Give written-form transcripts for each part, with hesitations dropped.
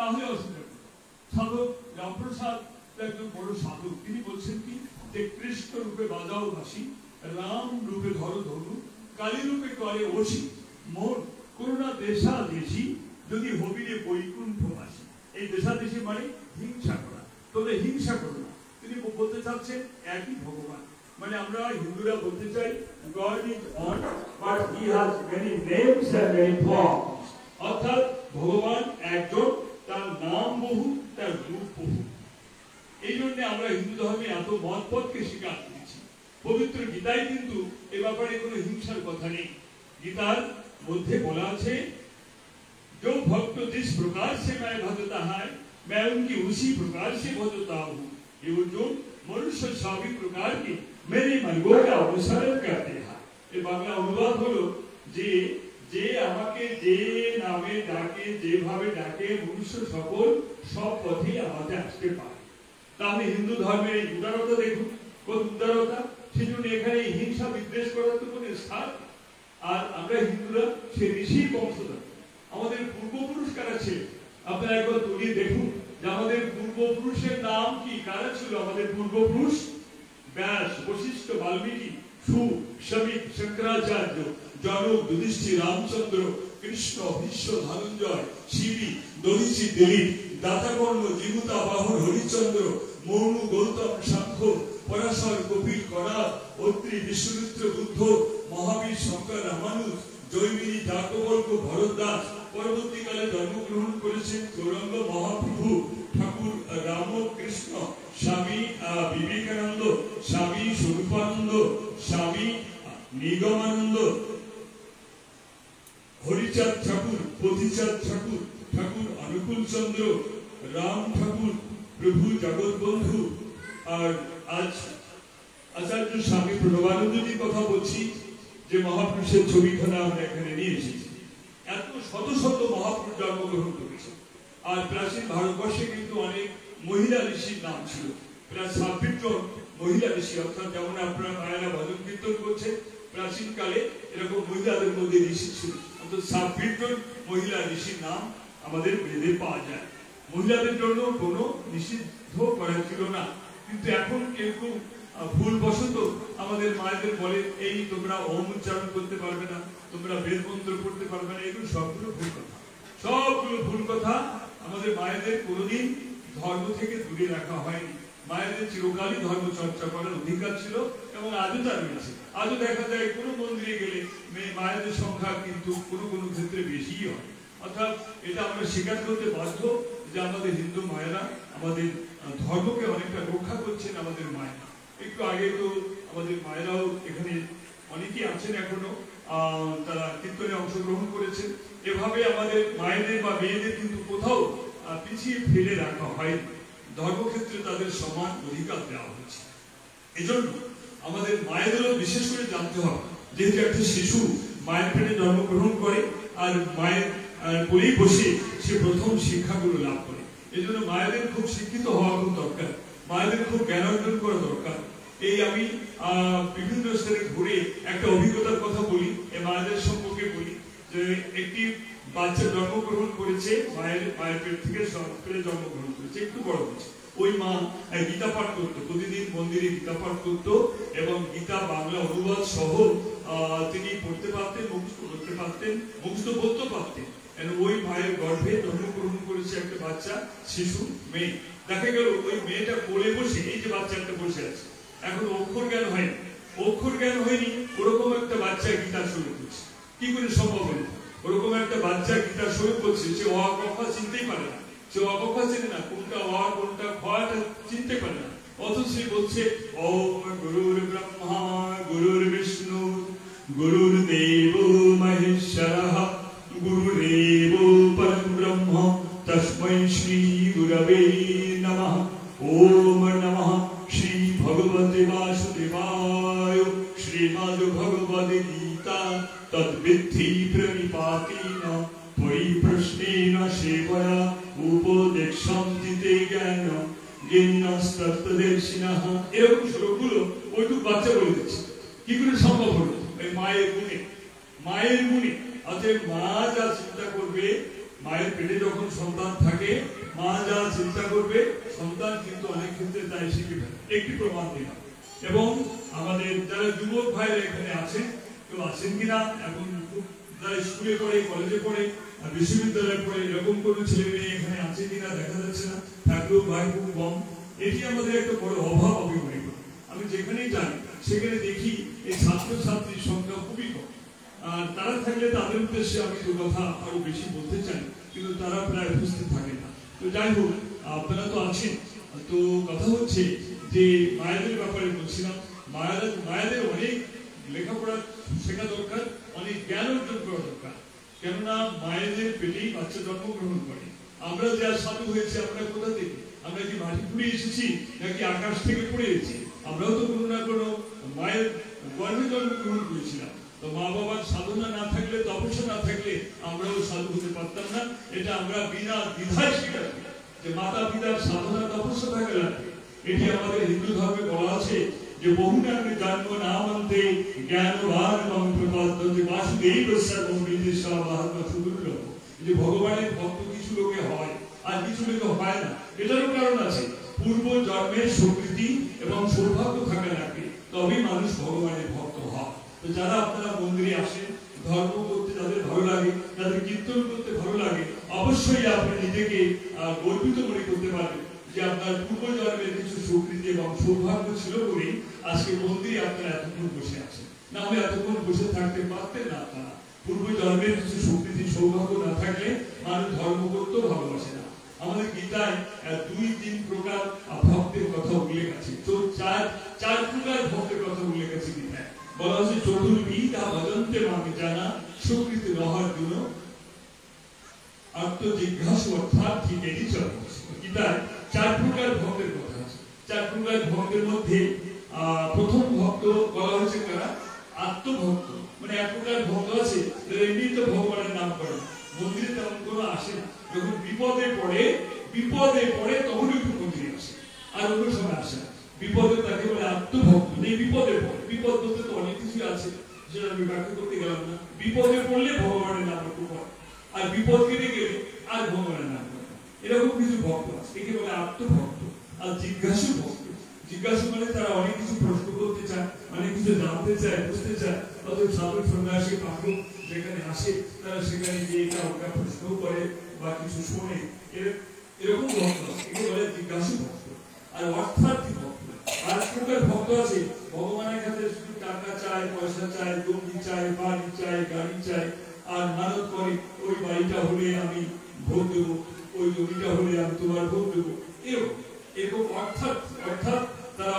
তাহলে অসুবিধা নেই। সাধক রামপ্রসাদ একজন বড় সাধক, তিনি বলছেন কি যে কৃষ্ণ রূপে বাজাও বাসি, রাম রূপে ধরো ধনু, কালী রূপে করে ওসি, মোর করুণা দেশা দেশি, যদি হবিরে বৈকুণ্ঠবাসী। এই দেশাদেশী মানে হিংসা করা, তবে হিংসা করো না। তিনি বলতে চাচ্ছেন একই ভগবান। মানে আমরা হিন্দুরা বলতে চাই God is one but he has many names and many forms, অর্থাৎ ভগবান একজন, তার নাম বহু, তার রূপ বহু। এই জন্য আমরা হিন্দু ধর্মে এত মতপথকে স্বীকার করেছি। পবিত্র গীতায় কিন্তু এ ব্যাপারে কোনো হিংসার কথা নেই। গীতার মধ্যে বলা আছে, जो भक्त जिस प्रकार से मैं भजता है मैं उनकी उसी प्रकार से भजता हूँ, ये जो मनुष्य सभी प्रकार के मेरे मार्गों का अनुसरण करते हैं। ये बांग्ला अनुवाद हलो যে যে আমাকে যে নামে ডাকে, যেভাবে ডাকে, মনুষ্য সকল সব পথে আমাদের আসতে পারে। তাহলে হিন্দু ধর্মের এই উদারতা দেখুন, কত উদারতা। সেজন্য এখানে হিংসা বিদ্বেষ করার তো কোনো স্থান। আর আমরা হিন্দুরা সে ঋষির বংশধর। আমাদের পূর্বপুরুষ কারা ছিল আপনারা একবার তলিয়ে দেখুন যে আমাদের পূর্বপুরুষের নাম কি, কারা ছিল আমাদের পূর্বপুরুষ? ব্যাস, বশিষ্ঠ, বাল্মীকি, সুক, শমিক, শঙ্করাচার্য, জনক, যুধিষ্ঠির, রামচন্দ্র, কৃষ্ণ, ভীষ্ম, ধনঞ্জয়, শিবি, দধিচি, দিলীপ, দাতাকর্ণ, জীবুতা, বাহন, হরিচন্দ্র, মৌনু, গৌতম, সাংখ্য, পরাশর, কপিল, করাত, অত্রি, বিশ্বমিত্র, বুদ্ধ, মহাবীর, শঙ্কর, রামানুজ, জৈমিনী, যাজ্ঞবল্ক্য, ভরতদাস। পরবর্তীকালে জন্মগ্রহণ করেছেন গৌরাঙ্গ মহাপ্রভু, ঠাকুর রামকৃষ্ণ, স্বামী বিবেকানন্দ, স্বামী স্বরূপানন্দ, স্বামী নিগমানন্দ, হরিচাঁদ ঠাকুর, পথিচাঁদ ঠাকুর, ঠাকুর অনুকূল চন্দ্র, রাম ঠাকুর, প্রভু জগৎবন্ধু। আর আজ আচার্য স্বামী প্রণবানন্দজির কথা বলছি, যে মহাপুরুষের ছবিখানা আমরা এখানে নিয়ে এসেছি। এত শত শত মহাপুরুষ জন্মগ্রহণ করেছে। আর প্রাচীন ভারতবর্ষে কিন্তু অনেক মহিলা ঋষির নাম ছিল, প্রায় 26 জন মহিলা ঋষি। অর্থাৎ যেমন আপনারা মায়েরা ভজন কীর্তন করছে, প্রাচীন কালে এরকম মহিলাদের মধ্যে ঋষি ছিল। অর্থাৎ 26 জন মহিলা ঋষির নাম আমাদের বেদে পাওয়া যায়। মহিলাদের জন্য কোনো নিষিদ্ধ করা ছিল না। কিন্তু এখন কেউ কেউ ভুলবশত আমাদের মায়েদের বলে, এই তোমরা ওম উচ্চারণ করতে পারবে না, তোমরা বেদ মন্ত্র পড়তে পারবে না। এগুলো সবগুলো ভুল কথা, সবগুলো ভুল কথা। আমাদের মায়েদের কোনোদিন ধর্ম থেকে দূরে রাখা হয়নি। মায়েদের চিরকালই ধর্ম চর্চা করার অধিকার ছিল এবং আজও তা রয়েছে। আজও দেখা যায় কোনো মন্দিরে গেলে মায়েদের সংখ্যা কিন্তু কোনো কোনো ক্ষেত্রে বেশিই হয়। অর্থাৎ এটা আমরা স্বীকার করতে বাধ্য যে আমাদের হিন্দু মায়েরা আমাদের ধর্মকে অনেকটা রক্ষা করছেন। আমাদের মায়েরা একটু আগে তো আমাদের মায়েরাও এখানে অনেকেই আছেন এখনো, তারা কীর্তনে অংশগ্রহণ করেছেন। এভাবে আমাদের মায়েদের বা মেয়েদের কিন্তু কোথাও পিছিয়ে ফেলে রাখা হয়নি। ধর্মক্ষেত্রে তাদের সমান অধিকার দেওয়া হয়েছে। এজন্য আমাদের মায়েদেরও বিশেষ করে জানতে হবে, যেহেতু একটা শিশু মায়ের পেটে জন্মগ্রহণ করে আর মায়ের কোলেই বসে সে প্রথম শিক্ষাগুলো লাভ করে। এজন্য মায়েদের খুব শিক্ষিত হওয়া খুব দরকার, মায়েদের খুব জ্ঞান অর্জন করা দরকার। এই আমি বিভিন্ন স্থানে ঘুরে একটা অভিজ্ঞতার কথা বলি, মায়েদের সম্পর্কে বলি। যে একটি বাচ্চা জন্মগ্রহণ করেছে, মায়ের পেট থেকে জন্মগ্রহণ করেছে, একটু বড় হয়েছে। ওই মা গীতা পাঠ করতো, প্রতিদিন মন্দিরে গীতা পাঠ করতো এবং গীতা বাংলা অনুবাদ সহ তিনি পড়তে পারতেন, মুখস্থ করতে পারতেন, মুখস্থ বলতে পারতেন। ওই মায়ের গর্ভে জন্মগ্রহণ করেছে একটা বাচ্চা, শিশু মেয়ে। দেখা গেল ওই মেয়েটা কোলে বসে, এই যে বাচ্চাটা বসে আছে, এখন অক্ষর জ্ঞান হয়নি, অক্ষর জ্ঞান হয়নি, ওরকম একটা বাচ্চা গীতা শুরু করছে। কি করে সম্ভব হলো? ওরকম একটা বাচ্চা গীতা শুরু করছে, সে অ ক খ চিনতেই পারে না, সে অ ক খ চিনে না, কোনটা অ কোনটা খ চিনতে পারে না। অথচ সে বলছে ওম গুরুর ব্রহ্মা গুরুর বিষ্ণু গুরুর্দেব মহেশ্বরঃ গুরুরেব পরম ব্রহ্ম তস্मै শ্রী গুরবে নমঃ। ওম নমঃ শ্রী ভগবতে বাসুদেবায়। শ্রীমদ্ ভগবদ গীতা তদ্বিদ্ধি প্রণিপাতেন পরিপ্রশ্নেন সেবয়া উপদেশন্তি তে জ্ঞানম জ্ঞানস্তত্ত্বদর্শিনঃ। এরকম শ্লোকগুলো ওইটুকু বাচ্চা বলে দিচ্ছে। কি করে সম্ভব হলো? মায়ের গুণে, মায়ের গুণে। অতএব মা যা চিন্তা করবে, মায়ের পেটে যখন সন্তান থাকে থাকে মা যা চিন্তা করবে সন্তান কিন্তু অনেক ক্ষেত্রে তাই শিখে ফেলে। একটি প্রমাণ দিলাম। এবং আমাদের যারা যুবক ভাইরা এখানে আছেন, কেউ আছেন কিনা এখন যারা স্কুলে পড়ে, কলেজে পড়ে, বিশ্ববিদ্যালয়ে পড়ে, এরকম কোনো ছেলে মেয়ে এখানে আছে কিনা দেখা যাচ্ছে না, থাকলেও ভাই খুব কম। এটি আমাদের একটা বড় অভাব আমি মনে করি। আমি যেখানেই যাই সেখানে দেখি এই ছাত্রছাত্রীর সংখ্যা খুবই কম। আর তারা থাকলে তাদের উদ্দেশ্যে আমি তো কথা আরো বেশি বলতে চাই, কিন্তু তারা প্রায় উপস্থিত থাকে না। তো যাই হোক, আপনারা তো আছেন। তো কথা হচ্ছে যে মায়েদের ব্যাপারে বলছিলাম, মায়েদের অনেক লেখাপড়া শেখা দরকার, অনেক জ্ঞান অর্জন করা দরকার। কেননা মায়েদের পেটেই বাচ্চা জন্মগ্রহণ করে। আমরা যা সাধু হয়েছে আমরা কোথা থেকে? আমরা কি মাটি পুড়ে এসেছি নাকি আকাশ থেকে পড়ে এসেছি? আমরাও তো কোনো না কোনো মায়ের গর্ভে জন্মগ্রহণ করেছিলাম। তো মা বাবার সাধনা না থাকলে, তপস্যা না থাকলে আমরাও সাধু হতে পারতাম না। এটা আমরা বিনা দ্বিধায় স্বীকার করি যে মাতা পিতার সাধনা তপস্যা থাকা লাগবে। এটি আমাদের হিন্দু ধর্মে বলা আছে যে বহুনামে জন্ম নামন্তে জ্ঞানবান মম প্রপদ্যতে বাসুদেব সর্বং বিদিশা মহাত্মা সুদুর্লভ। যে ভগবানের ভক্ত কিছু লোকে হয় আর কিছু লোকে হয় না, এটারও কারণ আছে। পূর্ব জন্মের স্বীকৃতি এবং সৌভাগ্য থাকা লাগবে, তবেই মানুষ ভগবানের ভক্ত হয়। তো যারা আপনারা মন্দিরে আসেন, ধর্ম করতে যাদের ভালো লাগে, যাদের কীর্তন করতে ভালো লাগে, অবশ্যই আপনি নিজেকে গর্বিত মনে করতে পারবেন যে আপনার পূর্ব জন্মের কিছু স্বীকৃতি এবং সৌভাগ্য ছিল বলেই আজকে মন্দিরে আপনারা এতক্ষণ বসে আছেন। না হলে এতক্ষণ বসে থাকতে পারতেন না আপনারা। পূর্ব জন্মের কিছু স্বীকৃতি সৌভাগ্য না থাকলে মানুষ ধর্ম করতেও ভালোবাসে না। আমাদের গীতায় 2-3 প্রকার ভক্তের কথা উল্লেখ আছে। তো চার প্রকার ভক্তের কথা উল্লেখ আছে গীতায়। বলা হচ্ছে চতুর্বিধা ভজন্তে মাকে জানা স্বীকৃতি রহার জন্য আত্মজিজ্ঞাসু অর্থাৎ ঠিকই চলে। গীতায় 4 প্রকার ভক্তের কথা আছে। 4 প্রকার ভক্তের মধ্যে প্রথম ভক্ত বলা হয়েছে কারা? আত্মভক্ত। মানে এক প্রকার ভক্ত আছে এমনি তো ভগবানের নাম করে, মন্দিরে তেমন কোনো আসে না। যখন বিপদে পড়ে তখন একটু মন্দিরে আসে, আর অন্য সময় আসে না। বিপদে তাকে বলে আত্মভক্ত। নেই বিপদে পড়ে, বিপদ বলতে তো অনেক কিছু আছে, সেটা আমি ব্যাখ্যা করতে গেলাম না। বিপদে পড়লে ভগবানের নাম একটু পড়ে, আর বিপদ কেটে গেলে আর ভগবানের নাম করে। এরকম কিছু ভক্ত আছে, একে বলে আত্মভক্ত। আর জিজ্ঞাসু ভক্ত। জিজ্ঞাসু মানে তারা অনেক কিছু প্রশ্ন করতে চায়, অনেক কিছু জানতে চায়, বুঝতে চায়। অথবা সাধক সন্ন্যাসী পাঠক যেখানে আসে তারা সেখানে গিয়ে এটা ওটা প্রশ্ন করে বা কিছু শোনে। এরকম ভক্ত আছে, একে বলে জিজ্ঞাসু ভক্ত। আর অর্থার্থী ভক্ত। আর প্রকার ভক্ত আছে ভগবানের কাছে শুধু টাকা চায়, পয়সা চায়, জমি চায়, বাড়ি চায়, গাড়ি চায়, আর মানত করে ওই বাড়িটা হলে আমি ভোট দেবো, ওই জমিটা হলে আমি তোমার ভোট দেবো। এরকম অর্থাৎ তারা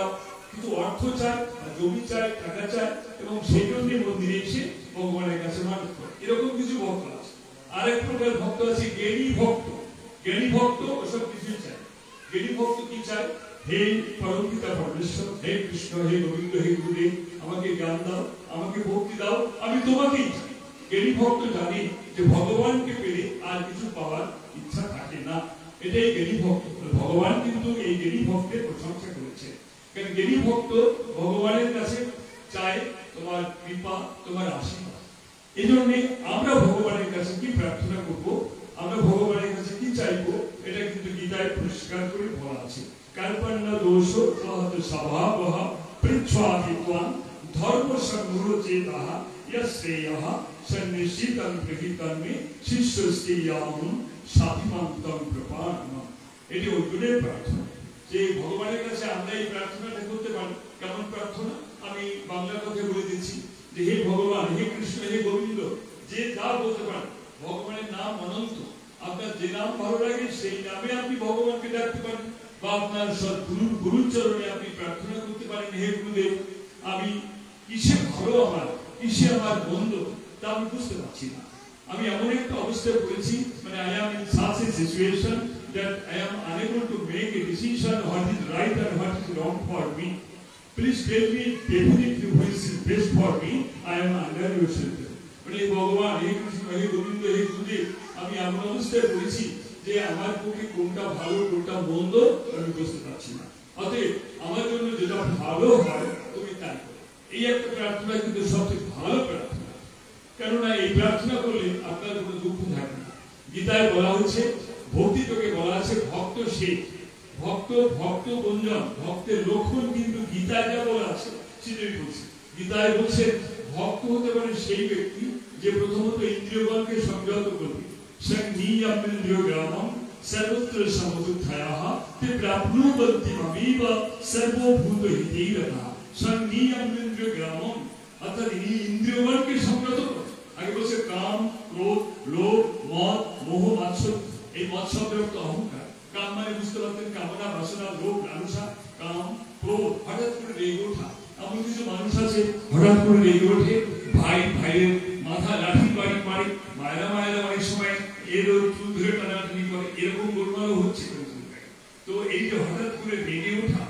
কিছু অর্থ চায়, জমি চায়, টাকা চায়, এবং সেই জন্য মন্দিরে এসে ভগবানের কাছে মানত করে। এরকম কিছু ভক্ত আছে। আরেক প্রকার ভক্ত আছে জ্ঞানী ভক্ত। জ্ঞানী ভক্ত ওসব কিছু চায়। জ্ঞানী ভক্ত কি চায়? হে পরমপিতা পরমেশ্বর, হে কৃষ্ণ, হে গোবিন্দ, হে গুরুদেব, আমাকে জ্ঞান দাও, আমাকে ভক্তি দাও, আমি তোমাকেই চাই। জ্ঞানী ভক্ত জানি যে ভগবানকে পেলে আর কিছু পাওয়ার ইচ্ছা থাকে না। এটাই জ্ঞানী ভক্ত। ভগবান কিন্তু এই জ্ঞানী ভক্তের প্রশংসা করেছে। কারণ জ্ঞানী ভক্ত ভগবানের কাছে চায় তোমার কৃপা, তোমার আশীর্বাদ। এই জন্য আমরা ভগবানের কাছে কি প্রার্থনা করব, আমরা ভগবানের কাছে কি চাইবো, এটা কিন্তু গীতায় পরিষ্কার করে বলা আছে। কল্পনা দোষ সহত স্বভাবঃ পৃচ্ছাভিত্বান ধর্ম সংগ্রহচেতঃ यस्येयः सन्निश्चितं गृहीतन्मे शिष्यस्तेयाहं साधिमान्तं प्रपन्नम्। এটি অর্জুনের প্রার্থনা যে ভগবানের কাছে আমরা এই প্রার্থনাটা করতে পারি। কেমন প্রার্থনা? আমি বাংলা কথা বলে দিচ্ছি যে হে ভগবান, হে কৃষ্ণ, হে গোবিন্দ, যে যা বলতে পারেন, ভগবানের নাম অনন্ত। আপনার যে নাম ভালো লাগে সেই নামে আপনি ভগবানকে ডাকতে পারেন, বা আপনার গুরুর চরণে আপনি প্রার্থনা করতে পারেন, হে গুরুদেব আমি কিসে ভালো, আমার কিসে আমার মন্দ তা আমি বুঝতে পারছি না। আমি এমন একটা অবস্থায় পড়েছি, মানে I am in such a situation that I am unable to make a decision what is right and what is wrong for me. Please tell me definitely which is best for me. I am under your shelter. মানে ভগবান, হে কৃষ্ণ, হে গোবিন্দ, হে গুরুদেব, আমি এমন অবস্থায় পড়েছি যে আমার পক্ষে কোনটা ভালো কোনটা মন্দ আমি বুঝতে পারছি না। অতএব আমার জন্য যেটা ভালো হয় তুমি তাই করো। এই একটা প্রার্থনা কিন্তু সবচেয়ে ভালো প্রার্থনা, কেননা এই প্রার্থনা করলে আপনার কোনো দুঃখ থাকে না। গীতায় বলা হচ্ছে, ভক্তি তোকে বলা ভক্ত সে ভক্ত ভক্ত গুঞ্জন ভক্তের লক্ষণ কিন্তু গীতায় যা বলা আছে সেটাই বলছে। গীতায় বলছে ভক্ত হতে পারে সেই ব্যক্তি যে প্রথমত ইন্দ্রিয়গণকে সংযত করবে। সংযম सर्वत्र समबुद्धयः ते प्राप्नुवन्ति ममेव सर्वभूतहितैरतः। संयम्येन्द्रियग्रामम् अर्थात इंद्रियगणকে সংযত করে। আগে বলছে কাম ক্রোধ লোভ মদ মোহ মাৎসর্য। এই মদ শব্দের অর্থ অহংকার। কাম মানে বুঝতে পারতেন কামনা বাসনা লোভ লালসা কাম ক্রোধ। হঠাৎ করে রেগে ওঠা। এমন কিছু মানুষ আছে হঠাৎ করে রেগে ওঠে, ভাই ভাইয়ের মাথা লাঠি বাড়ি মারে, মায়েরা মায়েরা অনেক সময় এর চুল ধরে টানাটানি করে, এরকম গোলমালও হচ্ছে। তো এই যে হঠাৎ করে রেগে ওঠা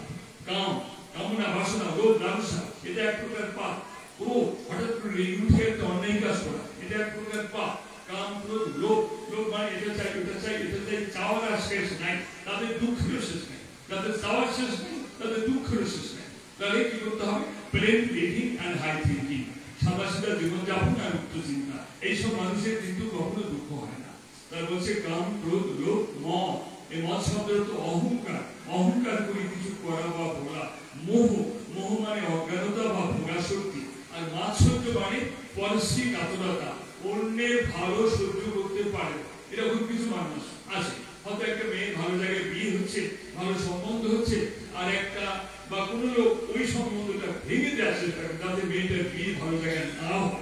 কাম কামনা বাসনা লোভ লালসা এটা এক প্রকার পাপ। ক্রোধ হঠাৎ করে রেগে উঠে একটা অন্যায় কাজ করা এটা এক প্রকার পাপ। কাম ক্রোধ লোভ লোভ মানে এটা চাই ওটা চাই এটা চাই, চাওয়ার আর শেষ নাই, তাদের দুঃখেরও শেষ নাই, তাদের চাওয়ার শেষ নেই, তাদের দুঃখেরও শেষ নাই। তাহলে কি করতে হবে? Plain living and high thinking, সাদা সাদা জীবনযাপন আর উচ্চ চিন্তা। এইসব মানুষের কিন্তু কখনো দুঃখ হয় না। তার বলছে কাম ক্রোধ লোভ মদ। এই মদ শব্দের তো অহংকার, অহংকার করে কিছু করা বা বলা। মোহ মোহ মানে অজ্ঞানতা বা ভোগাসক্তি। আর মাৎসর্য মানে পরশ্রী কাতরতা, অন্যের ভালো সহ্য করতে পারে। এরকম কিছু মানুষ আছে। হয়তো একটা মেয়ে ভালো জায়গায় বিয়ে হচ্ছে, ভালো সম্বন্ধ হচ্ছে, আর একটা বা কোনো লোক ওই সম্বন্ধটা ভেঙে যাচ্ছে তাতে মেয়েটার বিয়ে ভালো জায়গায় না হয়।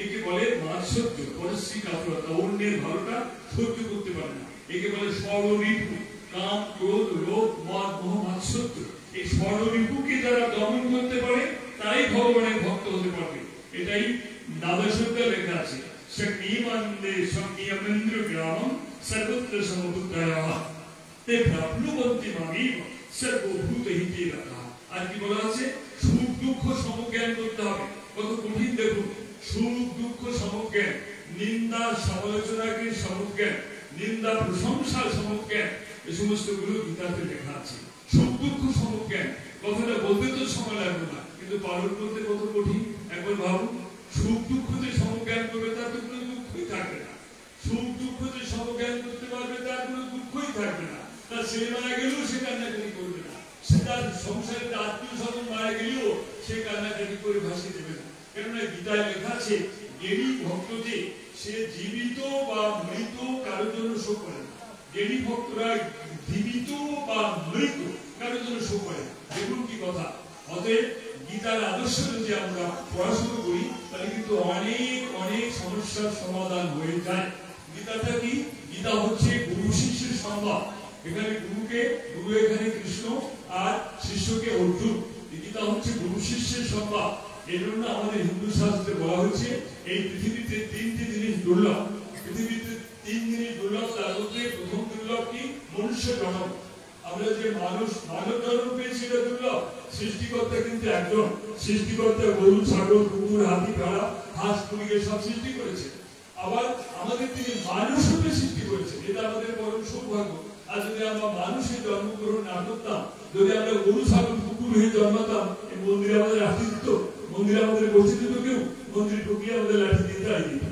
একে বলে মাৎসর্য, পরশ্রী কাতরতা, অন্যের ভালোটা সহ্য করতে পারে না। একে বলে ষড়রিপু। কাম ক্রোধ লোভ মদ মোহ মাৎসর্য, এই ষড়রিপুকে যারা দমন করতে পারে তারাই ভগবানের ভক্ত হতে পারবে। এটাই দ্বাদশোতে লেখা আছে। সংযমন্দে সংযমেন্দ্রিয়গ্রামম সর্বত্র সমবুদ্ধয়ः তে প্রাপ্নুবন্তি মামেব সর্বভূতহিতৈরতः। আর কি বলা আছে? সুখ দুঃখ সমজ্ঞান করতে হবে। কত কঠিন দেখুন, সুখ দুঃখ সমজ্ঞান, নিন্দা সমালোচনাকে সমজ্ঞান, নিন্দা প্রশংসা সমজ্ঞান, এই সমস্ত গুলো গীতাতে লেখা আছে। সুখ দুঃখ সমজ্ঞান কথাটা বলতে তো সময় লাগবে না, কিন্তু পালন করতে কত কঠিন। একবার ভাবুন, সুখ দুঃখ যে সমজ্ঞান করবে তার তো কোনো দুঃখই থাকবে না। সুখ দুঃখ যে সমজ্ঞান করতে পারবে তার কোনো দুঃখই থাকবে না। তার ছেলে মারা গেলেও সে কান্নাকাটি করবে না, সে তার সংসারের আত্মীয় স্বজন মারা গেলেও সে কান্নাকাটি করে ভাসিয়ে দেবে না। কেননা গীতায় লেখা আছে জ্ঞানী ভক্ত যে সে জীবিত বা মৃত কারোর জন্য শোক করে না। জ্ঞানী ভক্তরা জীবিত বা মৃত কারোর জন্য শোক করে না। দেখুন কি কথা। অতএব গীতার আদর্শ যদি আমরা পড়াশোনা করি তাহলে কিন্তু অনেক অনেক সমস্যার সমাধান হয়ে যায়। গীতাটা কি? গীতা হচ্ছে গুরু শিষ্যের সংবাদ। এখানে গুরু এখানে কৃষ্ণ আর শিষ্যকে অর্জুন। গীতা হচ্ছে গুরু শিষ্যের সংবাদ। এই জন্য আমাদের হিন্দু শাস্ত্রে বলা হচ্ছে এই পৃথিবীতে তিনটি জিনিস দুর্লভ। পৃথিবীতে তিন জিনিস দুর্লভ, তার মধ্যে প্রথম দুর্লভ কি? মনুষ্য জন্ম। আমরা যে মানব জন্ম পেয়েছি এটা দুর্লভ। সৃষ্টিকর্তা কিন্তু একজন। সৃষ্টিকর্তা গরু ছাগল কুকুর হাতি ভেড়া হাঁস মুরগি সব সৃষ্টি করেছে। আবার আমাদের তিনি মানুষ রূপে সৃষ্টি করেছেন, এটা আমাদের পরম সৌভাগ্য। আর যদি আমরা মানুষের জন্মগ্রহণ না করতাম, যদি আমরা গরু ছাগল কুকুর হয়ে জন্মাতাম, এই মন্দিরে আমাদের লাঠি দিত, মন্দিরে আমাদের বসে দিত কেউ, মন্দিরে ঢুকিয়ে আমাদের লাঠি দিয়ে তাই দিত।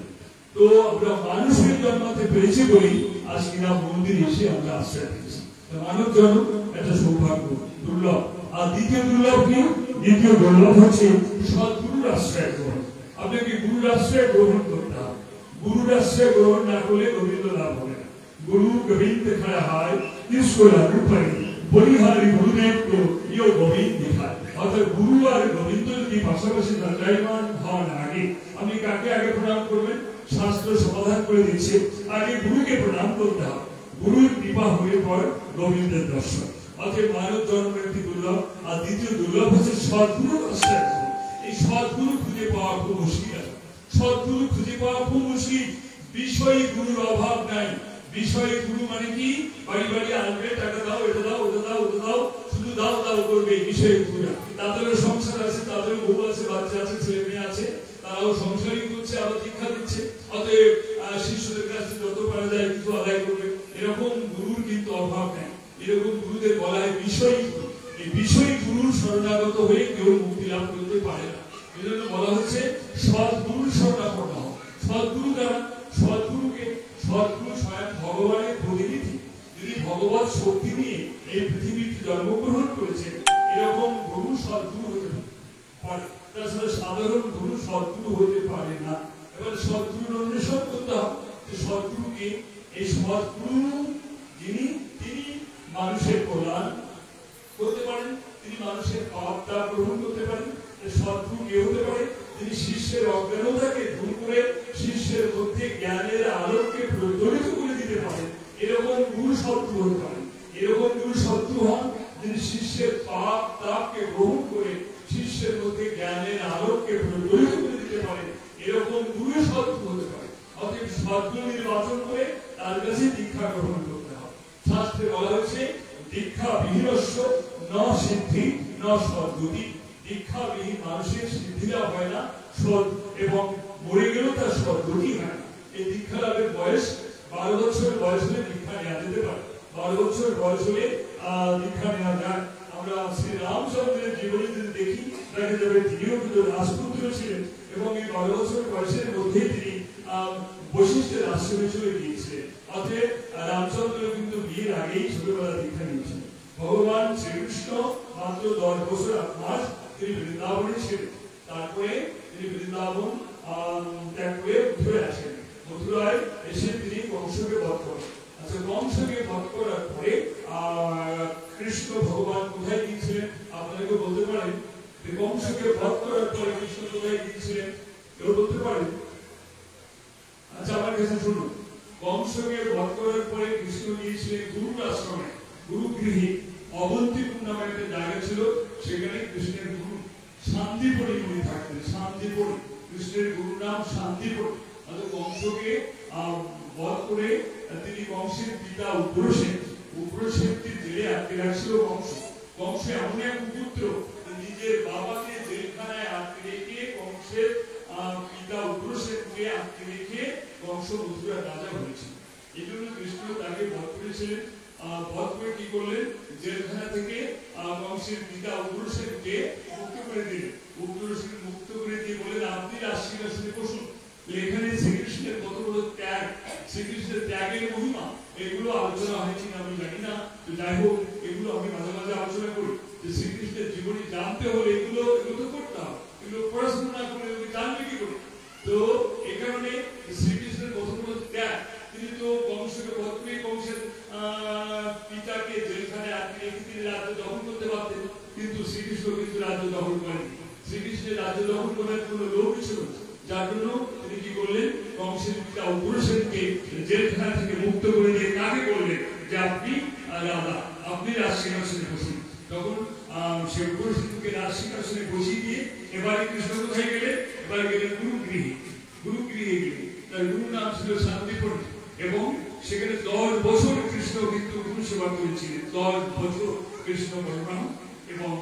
তো আমরা মানুষের জন্মাতে পেরেছি বলেই আজ কিনা মন্দিরে এসে আমরা আশ্রয় পেয়েছি। মানব জন্ম একটা সৌভাগ্য, দুর্লভ। আর দ্বিতীয় দুর্লভ কি? দ্বিতীয় দুর্লভ হচ্ছে সদ্গুরুর আশ্রয় গ্রহণ। আপনাকে গুরুর আশ্রয় গ্রহণ করতে হবে। গুরুর আশ্রয় গ্রহণ না করলে গোবিন্দ লাভ হবে না। गुरु गोविंद खड़ा है इसको लागू पड़े বলিহারি গুরুদেব তো ইও গোবিন্দ দিখায়। অর্থাৎ গুরু আর গোবিন্দ যদি পাশাপাশি দণ্ডায়মান হন, আগে আপনি কাকে আগে প্রণাম করবেন? শাস্ত্র সমাধান করে দিচ্ছে আগে গুরুকে প্রণাম করতে হবে। গুরুর কৃপা হয়ে পর গোবিন্দের দর্শন। অতএব মানব জন্মের একটি দুর্লভ। আর দ্বিতীয় দুর্লভ হচ্ছে সদ্গুরুর আশ্রয়। এই সদ্গুরু খুঁজে পাওয়া খুব মুশকিল। সদ্গুরু খুঁজে পাওয়া খুব মুশকিল। বিষয়ী গুরুর অভাব নাই। বিষয় গুরু মানে কি? বাড়ি বাড়ি আসবে, টাকা দাও, এটা দাও, ওটা দাও, ওটা দাও, শুধু দাও দাও করবে। বিষয় গুরুরা, তাদেরও সংসার আছে, তাদেরও বউ আছে, বাচ্চা আছে, ছেলে মেয়ে আছে, তারাও সংসারই করছে, আবার শিক্ষা দিচ্ছে। অতএব শিষ্যদের কাছে যত পারা যায় কিছু আদায় করবে। এরকম গুরুর কিন্তু অভাব নেই। এরকম গুরুদের বলা হয় বিষয়ী গুরু। এই বিষয়ী গুরুর শরণাগত হয়ে কেউ মুক্তি লাভ করতে পারে না। এই জন্য বলা হচ্ছে সদ্গুরুর শরণাপন্ন হও। সদ্গুরু দ্বারা সদ্গুরুকে, সদ্গুরু স্বয়ং ভগবানের প্রতিনিধি। যিনি ভগবত শক্তি নিয়ে এই পৃথিবীতে জন্মগ্রহণ করেছেন, এরকম গুরু সদ্গুরু হতে পারে, তাছাড়া সাধারণ গুরু সদ্গুরু হতে পারে না। এবার সদ্গুরুর অন্বেষণ করতে হবে যে সদ্গুরুকে, এই সদ্গুরু যিনি, তিনি মানুষের কল্যাণ করতে পারেন, তিনি মানুষের পাপ তাপ গ্রহণ করতে পারেন। সদ্গুরু কে হতে পারে? তিনি শিষ্যের অজ্ঞানতাকে দূর করে শিষ্যের মধ্যে জ্ঞানের আলোককে প্রজ্বলিত করে দিতে পারেন, এরকম গুরু সদ্গুরু হতে পারেন। এরকম গুরু সদ্গুরু হন যিনি শিষ্যের পাপ তাপকে গ্রহণ করে শিষ্যের মধ্যে জ্ঞানের আলোককে প্রজ্বলিত করে দিতে পারেন, এরকম গুরু সদ্গুরু হতে পারে। অতএব সদ্গুরু নির্বাচন করে তার কাছে দীক্ষা গ্রহণ করতে হবে। শাস্ত্রে বলা হয়েছে দীক্ষা বিহীনস্য ন সিদ্ধি ন সদ্গতি। দীক্ষাবিহীন মানুষের সিদ্ধি লাভ হয় না, এবং মরে গেলেও তার সদ্গতি হয় না। এই দীক্ষা লাভের বয়স 12 বছর বয়স হলে দীক্ষা নেওয়া যেতে পারে। 12 বছর বয়স হলে দীক্ষা নেওয়া যায়। আমরা শ্রী রামচন্দ্রের জীবনী যদি দেখি দেখা যাবে তিনিও কিন্তু রাজপুত্র ছিলেন এবং এই 12 বছর বয়সের মধ্যে তিনি বৈশিষ্ট্যের আশ্রমে চলে গিয়েছিলেন। অতএব রামচন্দ্র কিন্তু বিয়ের আগেই ছোটবেলা দীক্ষা নিয়েছিলেন। ভগবান শ্রীকৃষ্ণ মাত্র 10 বছর 8 মাস তিনি বৃন্দাবনে ছিলেন। তারপরে তিনি বৃন্দাবন ত্যাগ করে মথুরায় আসেন। মথুরায় এসে তিনি কংসকে বধ করেন। আচ্ছা, কংসকে বধ করার পরে কৃষ্ণ ভগবান কোথায় গিয়েছিলেন আপনাকে বলতে পারেন? কংসকে বধ করার পরে কৃষ্ণ কোথায় গিয়েছিলেন কেউ বলতে পারেন? আচ্ছা, আমার কাছে শুনুন। কংসকে বধ করার পরে কৃষ্ণ গিয়েছিলেন গুরুর আশ্রমে, গুরুগৃহে। অবন্তিপুর নামে একটা জায়গা ছিল, সেখানে কৃষ্ণের গুরু শান্তিপুরী উনি থাকতেন। শান্তিপুর, কৃষ্ণের গুরু নাম শান্তিপুর। কংসকে বধ করে তিনি কংসের পিতা উগ্রসেনকে জেলে আটকে রাখছিল কংস। কংস এমন এক পুত্র, নিজের বাবাকে জেলখানায় আটকে রেখে কংসের পিতা উগ্রসেনকে আটকে রেখে কংস মথুরার রাজা হয়েছিল। এই জন্য কৃষ্ণ তাকে বধ করেছিলেন। বধ করে কি করলেন? জেলখানা থেকে কংসের পিতা উগ্রসেনকে মুক্ত করে দিলেন। উগ্রসেন মুক্ত করে দিয়ে বলেন আপনি রাজসিংহাসনে বসুন। এখানে শ্রীকৃষ্ণের কত বড় ত্যাগ, শ্রীকৃষ্ণের ত্যাগের মহিমা, এগুলো আলোচনা হয়েছে আমি জানি না। তো যাই হোক, এগুলো আমি মাঝে মাঝে আলোচনা করি যে শ্রীকৃষ্ণের জীবনী জানতে হলে এগুলো তো করতে হবে। এগুলো পড়াশোনা না করলে জানবে কি করে? তো এই কারণে শ্রীকৃষ্ণের কত বড় ত্যাগ। তিনি তো কংসকে বধ করে কংসের পিতাকে জেলখানায় আটকে রেখে তিনি রাজ্য দখল করতে পারতেন, কিন্তু শ্রীকৃষ্ণ কিন্তু রাজ্য দখল করেনি। শ্রীকৃষ্ণের রাজ্য দখল করার কোনো লোক ছিল, যার জন্য তিনি কি করলেন? কংসের পিতা উগ্রসেনকে জেলখানা থেকে মুক্ত করে দিয়ে কাকে করলেন যে আপনি রাজা, আপনি রাজসিংহাসনে বসুন। তখন সে উগ্রসেনকে রাজসিংহাসনে বসিয়ে দিয়ে এবারে কৃষ্ণ কোথায় গেলেন? এবার গেলেন গুরুগৃহে। গুরুগৃহে গেলেন, তার গুরুর নাম ছিল শান্তিপুর এবং সেখানে 10 বছর কৃষ্ণ কিন্তু গুরু সেবা করেছিলেন। 10 বছর কৃষ্ণ বলরাম এবং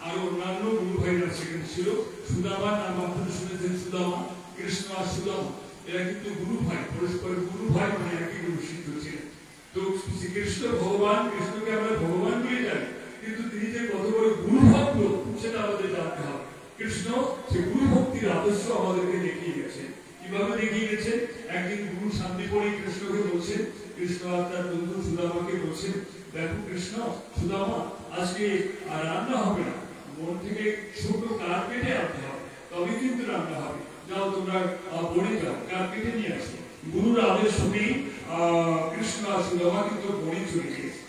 আরো অন্যান্য গুরু ভাইরা সেখানে ছিল। সুদামা নাম আপনারা শুনেছেন, সুদামা, কৃষ্ণ আর সুদামা এরা কিন্তু গুরু ভাই, পরস্পর গুরু ভাই, মানে একই গুরু সিদ্ধ ছিলেন। তো শ্রীকৃষ্ণ ভগবান, কৃষ্ণকে আমরা ভগবান বলে জানি, কিন্তু তিনি যে কত বড় গুরু ভক্ত সেটা আমাদের জানতে হবে। কৃষ্ণ সে গুরু ভক্তির আদর্শ আমাদেরকে দেখিয়ে গেছে। কিভাবে দেখিয়ে গেছে? একদিন গুরু শান্তিপুরে কৃষ্ণকে বলছেন, কৃষ্ণ আপনার বন্ধু সুদামাকে বলছেন, দেখো কৃষ্ণ, সুদামা আজকে রান্না হবে না, মন থেকে ছোট কাঠ কেটে আনতে হবে, তবে কিন্তু রান্না হবে। যাও তোমরা বনে যাও, কাঠ কেটে নিয়ে আসো। গুরুর আদেশ শুনে কৃষ্ণ আর সুদামা কিন্তু বনে চলে গিয়েছে।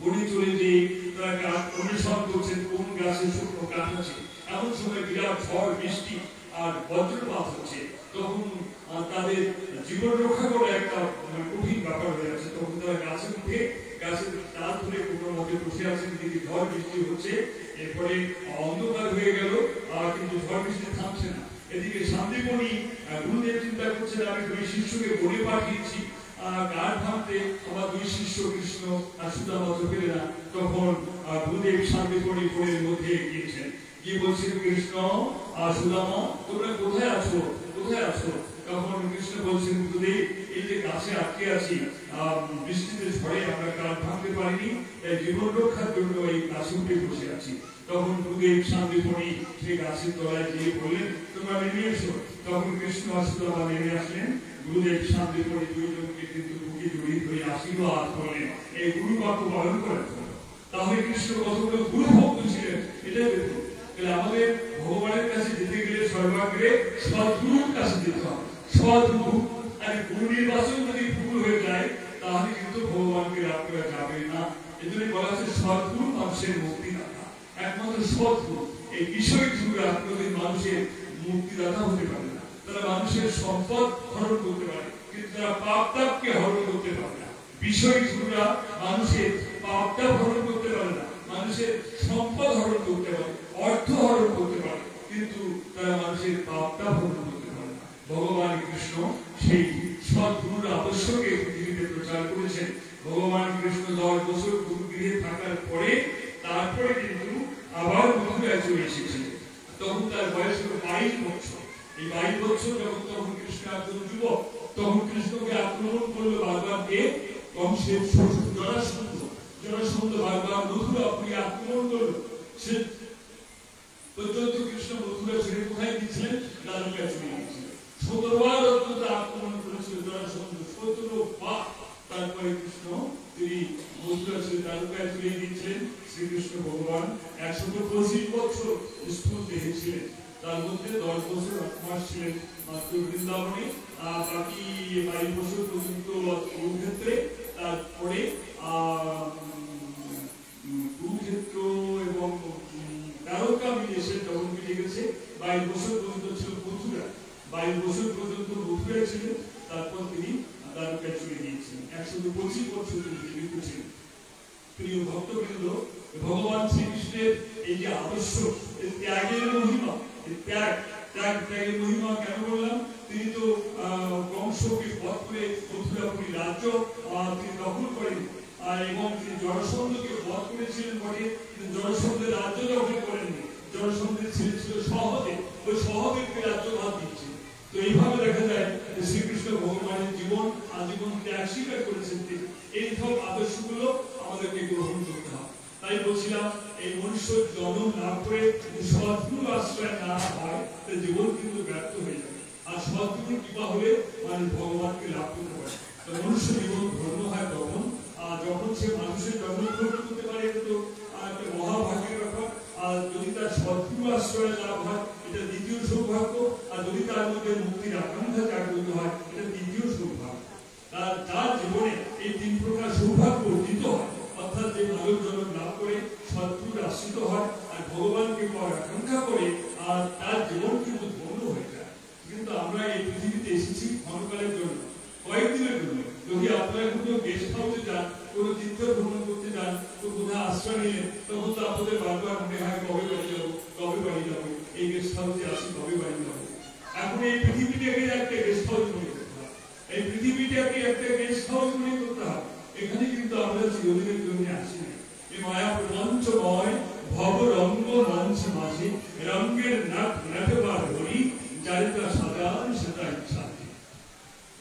বনে চলে যেয়ে তারা কাঠ অনুসরণ করছেন কোন গাছে শুকনো কাঠ আছে। এমন সময় বিরাট ঝড় বৃষ্টি আর বজ্রপাত হচ্ছে। তখন তাদের জীবন রক্ষা করা একটা কঠিন ব্যাপার হয়ে আছে। তখন তারা গাছে উঠে গাছের ডাল ধরে কোনো মতে বসে আছেন, দিকে ঝড় বৃষ্টি হচ্ছে। এরপরে অন্ধকার হয়ে গেল, কিন্তু ঝড় বৃষ্টি থামছে না। এদিকে শান্তিমণি গুরুদেব চিন্তা করছেন, আমি 2 শিষ্যকে বনে পাঠিয়েছি গাঢ় ভাঙতে, আমার 2 শিষ্য কৃষ্ণ আর সুদামা চোখে না। তখন গুরুদেব শান্তিমণি বনের মধ্যে গিয়েছেন, গিয়ে বলছেন, কৃষ্ণ আর সুদামা তোমরা কোথায় আছো, কোথায় আছো? তখন কৃষ্ণ বলছেন, গুরুদেব এই যে গাছে আটকে আছি, বৃষ্টিতে ঝড়ে আমরা কাঠ ভাঙতে পারিনি, তাই জীবন রক্ষার জন্য এই গাছে উঠে বসে আছি। তখন গুরুদেব শান্তিমণি সেই গাছের তলায় গিয়ে বললেন, তোমরা নেমে এসো। তখন কৃষ্ণ আর সুদামা নেমে আসলেন। গুরুদেব শান্তিমণি 2 জনকে কিন্তু বুকে জড়িয়ে ধরে আশীর্বাদ করলেন। এই এই গুরু বাক্য পালন করার জন্য। তাহলে কৃষ্ণ কতগুলো গুরু ভক্ত ছিলেন এটাই দেখুন। তাহলে আমাদের ভগবানের কাছে যেতে গেলে সর্বাগ্রে সদ্গুরুর কাছে যেতে হবে। সদ্গুরু আর গুরু নির্বাচন যদি ভুল হয়ে যায় তাহলে কিন্তু ভগবানকে লাভ করা যাবে না। এজন্য বলা হচ্ছে সদ্গুরু মানুষের মুক্তিদাতা, একমাত্র সদ্গুরু। এই বিষয় গুরুরা কোনদিন মানুষের মুক্তিদাতা হতে পারে না। তারা মানুষের সম্পদ হরণ করতে পারে কিন্তু তারা পাপ তাপকে হরণ করতে পারে না। বিষয় গুরুরা মানুষের পাপ তাপ হরণ করতে পারে না, মানুষের সম্পদ হরণ করতে পারে, অর্থ হরণ করতে পারে, কিন্তু তারা মানুষের পাপ তাপ হরণ করতে পারে না। ভগবান কৃষ্ণ সেই সদ্গুরুর আদর্শকে পৃথিবীতে প্রচার করেছেন। ভগবান কৃষ্ণ 10 বছর গুরুগৃহে থাকার পরে তারপরে কিন্তু আবার মথুরায় চলে এসেছিলেন। তখন তার বয়স হল 22 বছর। এই 22 বছর যখন তখন কৃষ্ণ একজন যুবক, তখন কৃষ্ণকে আক্রমণ করলো বারবার কে? কংসের শ্বশুর জরাসন্ধ। জরাসন্ধ বারবার মথুরাপুরী আক্রমণ করলো। সে পর্যন্ত কৃষ্ণ মথুরা ছেড়ে কোথায় গিয়েছিলেন? দ্বারকায় চলে গিয়েছিলেন। 17 বার অত্যন্ত আক্রমণ করেছিল জরাসন্ধ, 17 বার। তারপরে কৃষ্ণ তিনি মথুরা ছেড়ে দ্বারকায় চলে গিয়েছিলেন। শ্রীকৃষ্ণ ভগবান 125 বছর স্থূল দেহে ছিলেন। তার মধ্যে 10 বছর 8 মাস ছিলেন মাত্র বৃন্দাবনে, আর বাকি 22 বছর পর্যন্ত কুরুক্ষেত্রে। তারপরে কুরুক্ষেত্র এবং দ্বারকা মিলে সে তখন মিলে গেছে। 22 বছর পর্যন্ত ছিল মথুরা, 22 বছর পর্যন্ত মথুরায় ছিলেন। তারপর তিনি দ্বারকায় চলে গিয়েছিলেন। 125 বছর তিনি জীবিত ছিলেন। প্রিয় ভক্তবৃন্দ, ভগবান শ্রীকৃষ্ণের এই যে আদর্শ, ত্যাগের মহিমা, ত্যাগের মহিমা কেন বললাম? তিনি তো কংসকে বধ করে মথুরাপুরী রাজ্য তিনি দখল করেন, এবং তিনি জরাসন্ধকে বধ করেছিলেন বটে, জরাসন্ধের রাজ্য দখল করেননি। জরাসন্ধের ছেলে ছিল সহদেব, ওই সহদেবকে রাজ্য ভাগ দিয়েছেন। তো এইভাবে দেখা যায় যে শ্রীকৃষ্ণ ভগবানের জীবন আজীবন ত্যাগ স্বীকার করেছেন তিনি। এই সব আদর্শগুলো আমাদেরকে গ্রহণ করতে হবে। তাই বলছিলাম, এই মনুষ্য জন্ম না করে সদ্গুরু আশ্রয় না হয় তার জীবন কিন্তু ব্যর্থ হয়ে যাবে। আর সদ্গুরুর কৃপা হলে মানুষ ভগবানকে লাভ করতে পারে। মনুষ্য জীবন ধন্য হয় তখন যখন সে মানুষের জন্মগ্রহণ করতে পারে। কিন্তু একটা মহাভাগ্যের ব্যাপার। আর যদি তার সদ্গুরু আশ্রয় লাভ হয় এটা দ্বিতীয় সৌভাগ্য। আর যদি তার মধ্যে মুক্তির আকাঙ্ক্ষা জাগ্রত হয় এটা তৃতীয় সৌভাগ্য। তার জীবনে এই 3 প্রকার সৌভাগ্য অর্জিত হয়। অর্থাৎ যে মানব জন্ম লাভ করে সদ্গুরুর আশ্রিত হয় আর ভগবানকে পাওয়ার আকাঙ্ক্ষা করে, আর তার জীবন কিন্তু ধন্য হয়ে যায়। কিন্তু আমরা এই পৃথিবীতে এসেছি ক্ষণকালের জন্য, কয়েকদিনের জন্য। যদি আপনারা কোনো গেস্ট হাউসে যান, কোনো তীর্থ ভ্রমণ করতে যান, তো কোথাও আশ্রয় নিলেন, তখন তো আপনাদের বারবার মনে হয় কবে বাড়ি যাবো, কবে বাড়ি যাবো, এই গেস্ট হাউসে আসি কবে বাড়ি যাবো। এখন এই পৃথিবীটাকে একটা গেস্ট হাউস মনে করতে হবে। এই পৃথিবীটাকে একটা গেস্ট হাউস মনে করতে হবে। এখানে কিন্তু আমরা চিরদিনের জন্য আসি না। এই মায়া প্রপঞ্চময় ভব রঙ্গ মঞ্চ মাঝে রঙ্গের নাট নাটবার হরি চারিতা সাজান সেটা ইচ্ছা।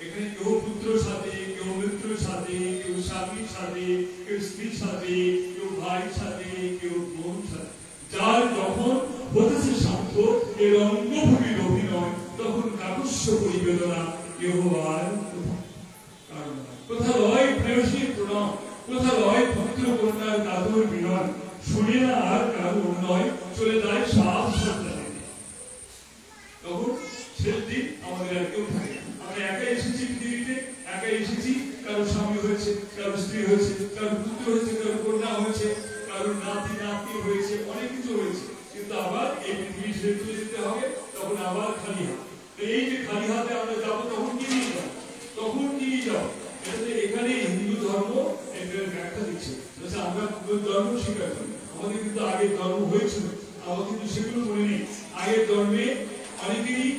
এখানে কেউ পুত্র সাথে, কেউ মিত্রের সাথে, কেউ স্বামীর সাথে, কেউ স্ত্রীর সাথে, কেউ ভাইয়ের সাথে, কেউ বোন সাথে। যার যখন হতেছে শান্ত এই রঙ্গভূমির অভিনয়, তখন কাকস্য পরিবেদনা কেউ আর কোথা লয় প্রেয়সীর প্রণাম, কোথা লয় পুত্র কন্যার কাতর বিনয়, শুনে না আর কারো উন্নয়, চলে যায় সাপ সন্তানে। তখন শেষ দিন আমাদের আর কেউ থাকে। আমরা একা এসেছি পৃথিবীতে, একা এসেছি। কারো স্বামী হয়েছে, কারো স্ত্রী হয়েছে, কারো পুত্র হয়েছে, কারো কন্যা হয়েছে, কারো নাতি নাতি হয়েছে, অনেক কিছু হয়েছে। কিন্তু আবার এই পৃথিবী ছেড়ে চলে যেতে হবে, তখন আবার খালি হাত। এই যে খালি হাতে আমরা যাবো, তখন কি নিয়ে যাবো? তখন কি নিয়ে যাবো? এখানে হিন্দু ধর্ম ব্যাখ্যা দিচ্ছে। আমরা ধর্ম স্বীকার করি, আমাদের কিন্তু আগের ধর্ম হয়েছিল, আমরা কিন্তু সেগুলো মনে নেই। আগের ধর্মে অনেকেরই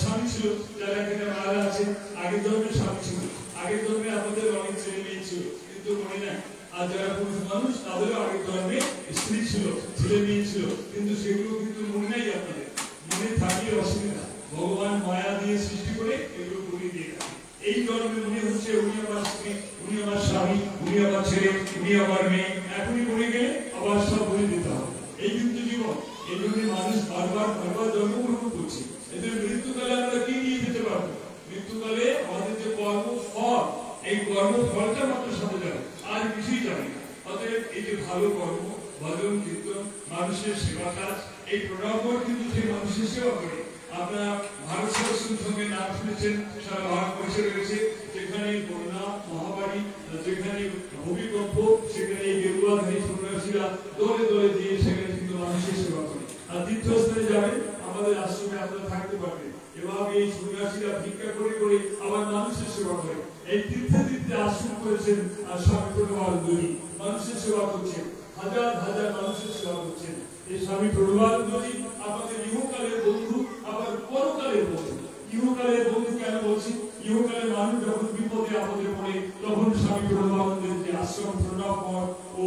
স্বামী ছিল, যারা এখানে মারা আছে, আগের ধর্মের স্বামী ছিল, আগের ধর্মে আমাদের অনেক ছেলে মেয়ে ছিল, কিন্তু মনে নাই। আর যারা পুরুষ মানুষ তাদেরও আগের ধর্মে স্ত্রী ছিল, ছেলে মেয়ে ছিল, কিন্তু সেগুলো কিন্তু মনে নাই আপনাদের। মনে থাকলে অসুবিধা। ভগবান মায়া দিয়ে সৃষ্টি করে এগুলো করে দিয়ে রাখে। এই ধর্মে মনে হচ্ছে উনি আমার স্ত্রী, উনি আমার স্বামী, উনি আমার ছেলে, উনি আমার মেয়ে। এখনই মরে গেলে আবার সব বলে দিতে হবে। এই কিন্তু জীবন। এই জন্য মানুষ বারবার জন্মগ্রহণ করছে। এদের মৃত্যুকালে আমরা কি নিয়ে যেতে পারবো? মৃত্যুকালে আমাদের যে কর্মফল, এই কর্মফলটা মাত্র সাথে যাবে, আর কিছুই জানি না। অতএব এই যে ভালো কর্ম, ভজন কীর্তন, মানুষের সেবা কাজ, এই প্রণামগণ কিন্তু সেই মানুষের সেবা করে। আপনারা ভারত সেবাশ্রম সঙ্গে নাম শুনেছেন, সারা ভারতবর্ষে রয়েছে। যেখানে বন্যা, মহামারী, যেখানে ভূমিকম্প, সেখানে এই গেরুয়াধারী সন্ন্যাসীরা দলে দলে দিয়ে সেখানে কিন্তু মানুষের সেবা করে। আর তীর্থস্থানে যাবেন, আমাদের আশ্রমে আপনারা থাকতে পারবেন। এভাবে এই সন্ন্যাসীরা ভিক্ষা করে করে আবার মানুষের সেবা করে। এই তীর্থে তীর্থে আশ্রম করেছেন আর স্বামী প্রণবানন্দজি মানুষের সেবা করছেন, হাজার হাজার মানুষের সেবা করছেন। এই স্বামী প্রণবানন্দজি আমাদের ইহকালের বন্ধু, আবার পরকালের বন্ধু। ইহকালের বন্ধু কেন বলছি? ইহকালের মানুষ যখন বিপদে আপদে পড়ে তখন স্বামী প্রণবানন্দের যে আশ্রম প্রণব মঠ ও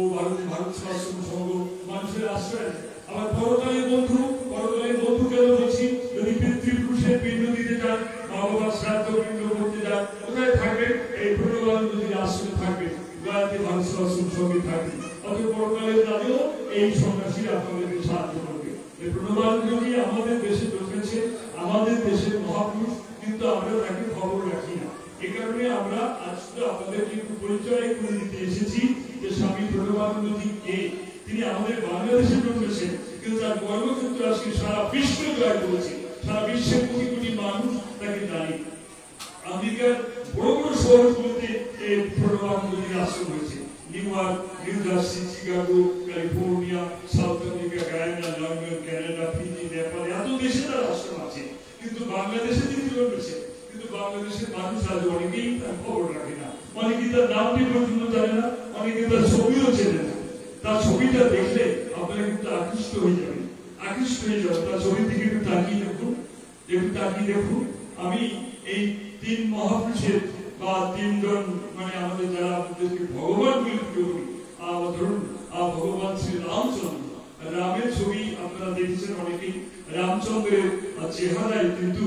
ভারত সেবাশ্রম সংঘ মানুষের আশ্রয়। আবার পরকালের বন্ধু, পরকালের বন্ধু কেন বলছি? যদি পিতৃপুরুষের পিণ্ড দিতে যান, মা বাবার শ্রাদ্ধ পিণ্ড করতে যান, কোথায় থাকবেন? এই প্রণবানন্দজির আশ্রমে থাকবেন, গায়ত্রী ভারত সেবাশ্রম সঙ্গে থাকবেন। অত পরকালের কাজেও এই সন্ন্যাসীরা আপনাদেরকে সাহায্য করবে। এই প্রণবানন্দজি আমাদের দেশে ঢুকেছে, আমাদের দেশের মহাপুরুষ, কিন্তু আমরা তাকে খবর রাখি না। এ কারণে আমরা আজকে আপনাদেরকে একটু পরিচয় করে দিতে এসেছি যে স্বামী প্রণবানন্দজি কে। তিনি আমাদের বাংলাদেশে জন্মেছেন, কিন্তু তার কর্মক্ষেত্র আজকে সারা বিশ্ব জয় করেছে। সারা বিশ্বের কোটি কোটি মানুষ তাকে জানে। আমেরিকার বড় বড় শহরগুলোতে এই প্রণবানন্দজির আশ্রম হয়েছে। New York, new jersey, Chicago, California, south Africa, Guyana, London, Canada, Fiji, Nepal, এত দেশে তার আশ্রম আছে। কিন্তু বাংলাদেশে তিনি জন্মেছেন, কিন্তু বাংলাদেশের মানুষ আজ অনেকেই তার খবর রাখে না, অনেকেই তার নামটি পর্যন্ত জানে না, অনেকে তার ছবিও চেনে না। তার ছবিটা দেখলে আপনারা কিন্তু আকৃষ্ট হয়ে যাবেন, আকৃষ্ট হয়ে যাবেন। তার ছবির দিকে একটু তাকিয়ে দেখুন, একটু তাকিয়ে দেখুন। আমি এই তিন মহাপুরুষের বা তিনজন মানে আমাদের যারা আমাদেরকে ভগবান বলে পুজো করি, ধরুন ভগবান শ্রী রামচন্দ্র, রামের ছবি আপনারা দেখেছেন অনেকেই। রামচন্দ্রের চেহারায় কিন্তু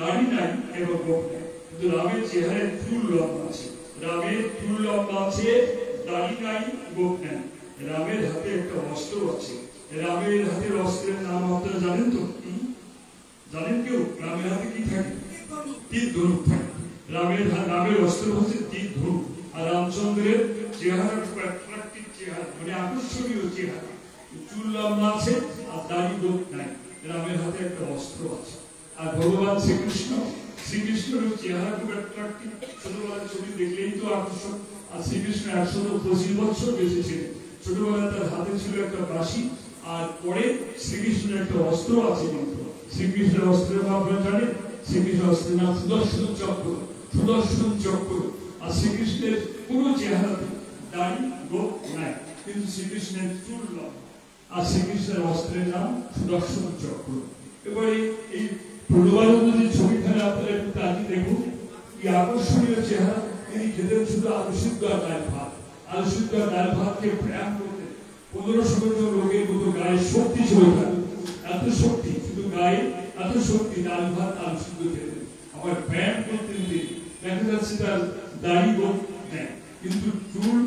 দাড়ি নাই এবং গোপ নাই, কিন্তু রামের চেহারায় চুল লম্বা আছে। রামের চুল লম্বা আছে, দাড়ি নাই, গোপ নাই। রামের হাতে একটা অস্ত্র আছে। রামের হাতের অস্ত্রের নাম আপনারা জানেন তো? জানেন কেউ? রামের হাতে কি থাকে? তীর ধনুক থাকে। রামের অস্ত্র হচ্ছে তীর ধনুক। আর রামচন্দ্রের চেহারা প্রাকৃতিক চেহারা, মানে আকর্ষণীয় চেহারা, চুল লম্বা আছে আর দাড়ি গোপ নাই। রামের হাতে একটা অস্ত্র আছে। আর ভগবান শ্রীকৃষ্ণের চেহারা খুব প্রাকৃতিক, ছোটবেলার ছবি দেখলেই তো আকর্ষণ। আর শ্রীকৃষ্ণ 125 বছর বেঁচে ছিলেন। ছোটবেলায় তার হাতে ছিল একটা বাঁশি, আর পরে শ্রীকৃষ্ণের একটা অস্ত্র আছে। শ্রীকৃষ্ণের অস্ত্রের নাম আপনারা জানেন? শ্রীকৃষ্ণের অস্ত্রের নাম সুদর্শন চক্র। সুদর্শন চক্র। আর শ্রীকৃষ্ণের কোন চেহারাতে দাড়ি গোপ নাই, কিন্তু শ্রীকৃষ্ণের চুল লম্বা। আর শ্রীকৃষ্ণের অস্ত্রের নাম সুদর্শন চক্র। এবারে এই প্রণবানন্দজির ছবিখানে আপনারা একটু তাকিয়ে দেখুন, কি আকর্ষণীয় চেহারা। তিনি খেতেন শুধু আলু সিদ্ধ আর ডাল ভাত। আলু সিদ্ধ আর ডাল ভাতকে ব্যায়াম করতেন। 1500 লোকের মতো গায়ে শক্তি ছিল, এত শক্তি, শুধু গায়ে এত শক্তি, ডাল ভাত আলু সিদ্ধ খেতেন। আবার ব্যায়াম করতেন তিনি। দেখা যাচ্ছে তার দাড়ি গোপ নেই, কিন্তু চুল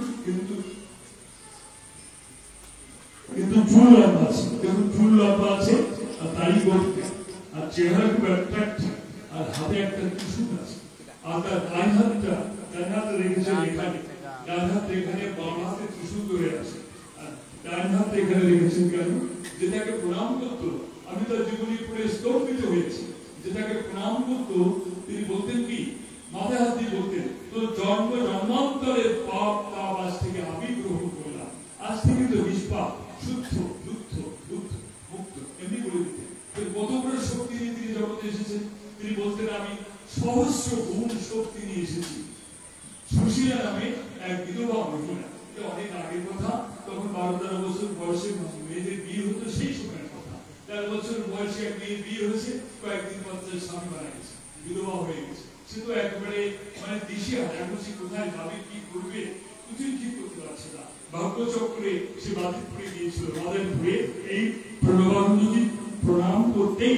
চুল লম্বা আছে। দেখুন, চুল লম্বা আছে আর দাড়ি গোপ নেই, আর চেহারা খুব অ্যাট্রাক্টিভ, আর হাতে একটা ত্রিশূল আছে। আর তার ডান হাতে রেখেছেন এখানে, ডান হাত এখানে, বাম হাতে ত্রিশূল ধরে আছে। আর ডান হাত এখানে রেখেছেন কেন? যেটাকে প্রণাম করতো, আমি তার জীবনী পড়ে স্তম্ভিত হয়েছি। যেটাকে প্রণাম করতো, তিনি বলতেন কি, মাথায় হাত দিয়ে বলতেন, তো জন্মান্তরের পাপ তাপ আজ থেকে আমি গ্রহণ করলাম। আজ থেকে তো নিষ্পাপ, শুদ্ধ, মুক্ত, এমনি বলে দিতেন। কত বড় শক্তি নিয়ে তিনি জগতে এসেছেন। তিনি বলতেন, আমি সহস্র গুণ শক্তি নিয়ে এসেছি। সুশীলা নামে এক বিধবা মহিলা, অনেক আগের কথা, তখন 12-13 বছর বয়সে মেয়েদের বিয়ে হতো, সেই সময়ের কথা। 13 বছর বয়সে এক মেয়ের বিয়ে হয়েছে, কয়েকদিন পর স্বামী মারা গেছে, বিধবা হয়ে গেছে। সে তো একেবারে মানে দিশেহারা, এখন সে কোথায় যাবে, কি করবে, কিছুই ঠিক করতে পারছে না। ভাগ্যচক্রে সে বাদিতপুরে গিয়েছিল। বাদিতপুরে এই প্রণবানন্দজি প্রণাম করতেই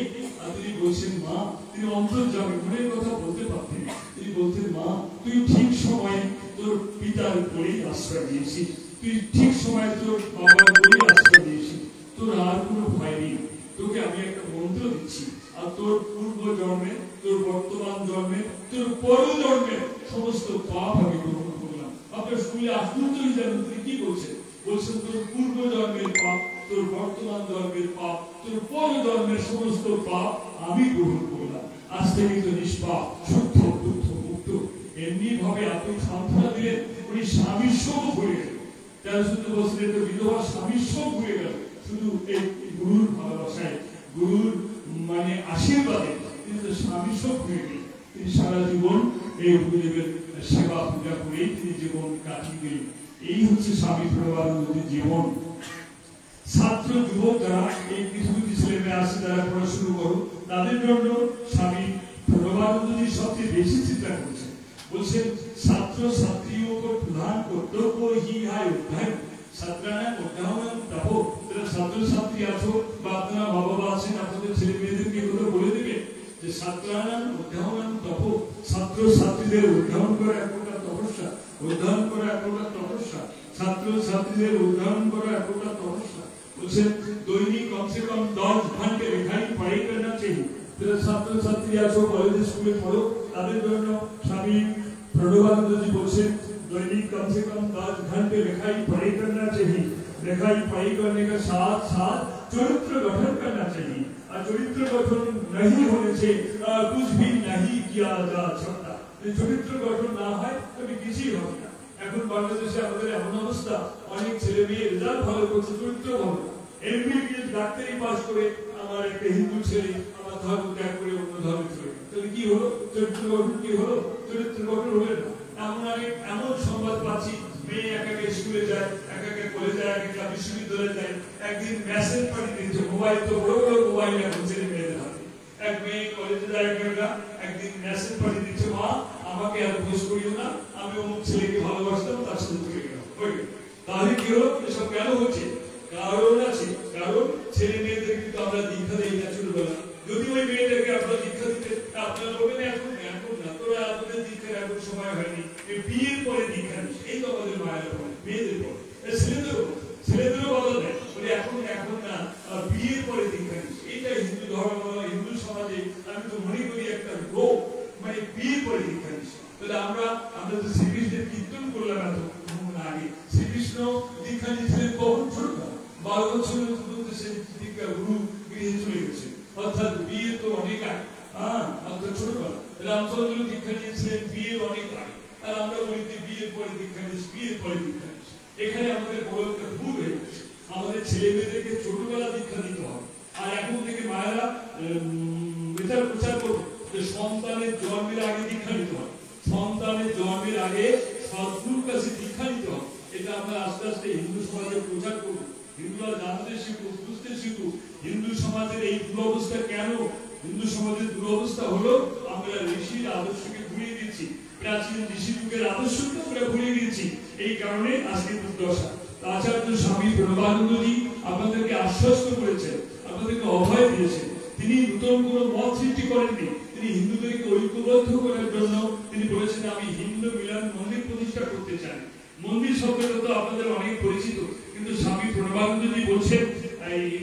তিনি বলছেন, মা, তিনি অন্তর্যামী, মনের কথা বলতে পারতেন। তিনি বলতেন, মা, তুই ঠিক সময়ে তোর পিতার কোলেই আশ্রয় দিয়েছিস, তুই ঠিক সময় তোর বাবার কোলেই আশ্রয় দিয়েছিস, তোর আর কোনো ভয় নেই। তোকে আমি একটা মন্ত্র দিচ্ছি, আর তোর পূর্ব জন্মে, তোর বর্তমান জন্মে, তোর পর জন্মে সমস্ত পাপ আমি গ্রহণ করলাম। আপনার স্কুলে আশ্চর্য জানেন তিনি কি বলছেন? বলছেন তোর পূর্ব জন্মের পাপ, তোর বর্তমান জন্মের পাপ, তোর পর জন্মের সমস্ত পাপ আমি গ্রহণ করলাম। আজ থেকে তো নিষ্পাপ, শুদ্ধ, বুদ্ধ, মুক্ত। এমনি ভাবে আপনি সান্ত্বনা দিলেন, উনি স্বামীর সঙ্গ ভুলে গেল। 13 বছরের তো বিধবা স্বামীর সঙ্গ ভুলে গেল শুধু এই গুরুর ভালোবাসায়, গুরুর মানে আশীর্বাদে তিনি তো স্বামীর সঙ্গ ভুলে গেলেন। তিনি সারা জীবন এই গুরুদেবের সেবা পূজা করেই তিনি জীবন কাটিয়ে গেলেন। এই হচ্ছে স্বামী প্রণবানন্দজির জীবন। ছাত্র যুবক যারা এই কিছু কিছু ছেলেমেয়ে আছে যারা পড়াশুনো করো, তাদের জন্য স্বামী প্রণবানন্দজি সবচেয়ে বেশি চিন্তা করছেন। বলছেন ছাত্র ছাত্রীও প্রধান কর্তব্য হি হায় অধ্যায় ছাত্রানাম অধ্যায়ন তাপ। ছাত্র ছাত্রী আছো বা আপনারা মা বাবা আছেন, আপনাদের ছেলে মেয়েদেরকে কথা বলে দেবেন যে ছাত্রানাম অধ্যায়ন তাপ, ছাত্র ছাত্রীদের অধ্যয়ন করা এক প্রকার তপস্যা, অধ্যয়ন করা এক প্রকার তপস্যা, ছাত্র ছাত্রীদের অধ্যয়ন করা এক প্রকার তপস্যা। বলছেন দৈনিক কমসে কম 10 ঘন্টা লেখাই পড়াই করনা চাই। ছাত্র ছাত্রী আছো, কলেজে স্কুলে পড়ো, তাদের জন্য স্বামী প্রণবানন্দজি বলছেন दैनिक कम से कम 10 घंटे लिखाई पढ़ाई करना चाहिए। लिखाई पढ़ाई करने के साथ साथ चरित्र गठन करना चाहिए, और चरित्र गठन नहीं होने से कुछ भी नहीं किया जा सकता। चरित्र गठन ना है तभी किसी হবে না। এখন বাংলাদেশে আমাদের এমন অবস্থা, অনেক ছেলে মেয়ে রেজাল্ট ভালো করছে, চরিত্র ভালো, এমবিবিএস ডাক্তারি পাস করে আমার একটা হিন্দু ছেলে আমার ধর্ম ত্যাগ করে অন্য ধর্মে চলে গেল, তাহলে কি হলো? চরিত্র গঠন কি হলো? চরিত্র গঠন হলো না। এমন সংবাদ পাচ্ছি, মেয়ে একাকে স্কুলে যায়, একাকে কলেজে যায়, একাকে বিশ্ববিদ্যালয়ে যায়, একদিন মেসেজ পাঠিয়ে দিচ্ছে, মোবাইল তো বড় বড় মোবাইল এখন ছেলে মেয়েদের হাতে। এক মেয়ে কলেজে যায় একা, একদিন মেসেজ পাঠিয়ে দিচ্ছে, মা আমাকে আর খোঁজ করিও না, আমি অমুক ছেলেকে ভালোবাসতাম, তার সাথে চলে গেলাম। তাহলে কি হলো? এসব কেন হচ্ছে? কারণ আছে, কারণ ছেলে মেয়েদের কিন্তু আমরা দীক্ষা দেই না ছোটবেলা। যদি ওই মেয়েটাকে আপনারা দীক্ষা দিতে, আপনারা বলবেন এখন এখন না, তোরা আপনাদের দীক্ষার এখন সময় হয়নি, বিয়ের পরে দীক্ষা নিস। এই তো আমাদের মায়েরা বলে, মেয়েদের পরে, ছেলেদেরও বলা দেয়, বলে এখন এখন না, বিয়ের পরে দীক্ষা নিস। এইটা হিন্দু ধর্ম, হিন্দু সমাজে আমি তো মনে করি একটা রোগ, মানে বিয়ের পরে দীক্ষা নিস। তাহলে আমরা তো শ্রীকৃষ্ণের কীর্তন করলাম এত আগে। শ্রীকৃষ্ণ দীক্ষা নিয়েছিলেন কখন? ছোটবেলা, 12 বছরের মধ্যে সে দীক্ষা গুরু গৃহে চলে গেছে, অর্থাৎ বিয়ে তো অনেক আগে, অর্থাৎ ছোটবেলা। রামচন্দ্র দীক্ষা নিয়েছিলেন বিয়ের অনেক আগে, আর আমরা বলি যে বিয়ের পরে দীক্ষা নিস, বিয়ের পরে দীক্ষা নিস। এখানে আমাদের বড় একটা ভুল হয়ে গেছে। আমাদের ছেলে মেয়েদেরকে ছোটবেলা দীক্ষা দিতে হবে। আর এখন থেকে মায়েরা এটার প্রচার করবে যে সন্তানের জন্মের আগে দীক্ষা নিতে হবে, সন্তানের জন্মের আগে সদ্গুরুর কাছে দীক্ষা নিতে হবে। এটা আমরা আস্তে আস্তে হিন্দু সমাজে প্রচার করবো। হিন্দুরা জানতে শিখুক, বুঝতে শিখুক হিন্দু সমাজের এই দুরবস্থা কেন। হিন্দু সমাজের দুরবস্থা হলো আমরা ঋষির আদর্শকে ভুলিয়ে দিচ্ছি, প্রাচীন ঋষি যুগের আদর্শকে আমরা ভুলিয়ে দিচ্ছি। এই কারণে আজকে দুর্দশা। আচার্য স্বামী প্রণবানন্দজি আপনাদেরকে আশ্বস্ত করেছেন, আপনাদেরকে অভয় দিয়েছেন। তিনি নতুন কোনো মত সৃষ্টি করেননি, তিনি হিন্দুদেরকে ঐক্যবদ্ধ করার জন্য তিনি বলেছেন আমি হিন্দু মিলন মন্দির প্রতিষ্ঠা করতে চাই। মন্দির শব্দটা তো আপনাদের অনেক পরিচিত, কিন্তু স্বামী প্রণবানন্দজি বলছেন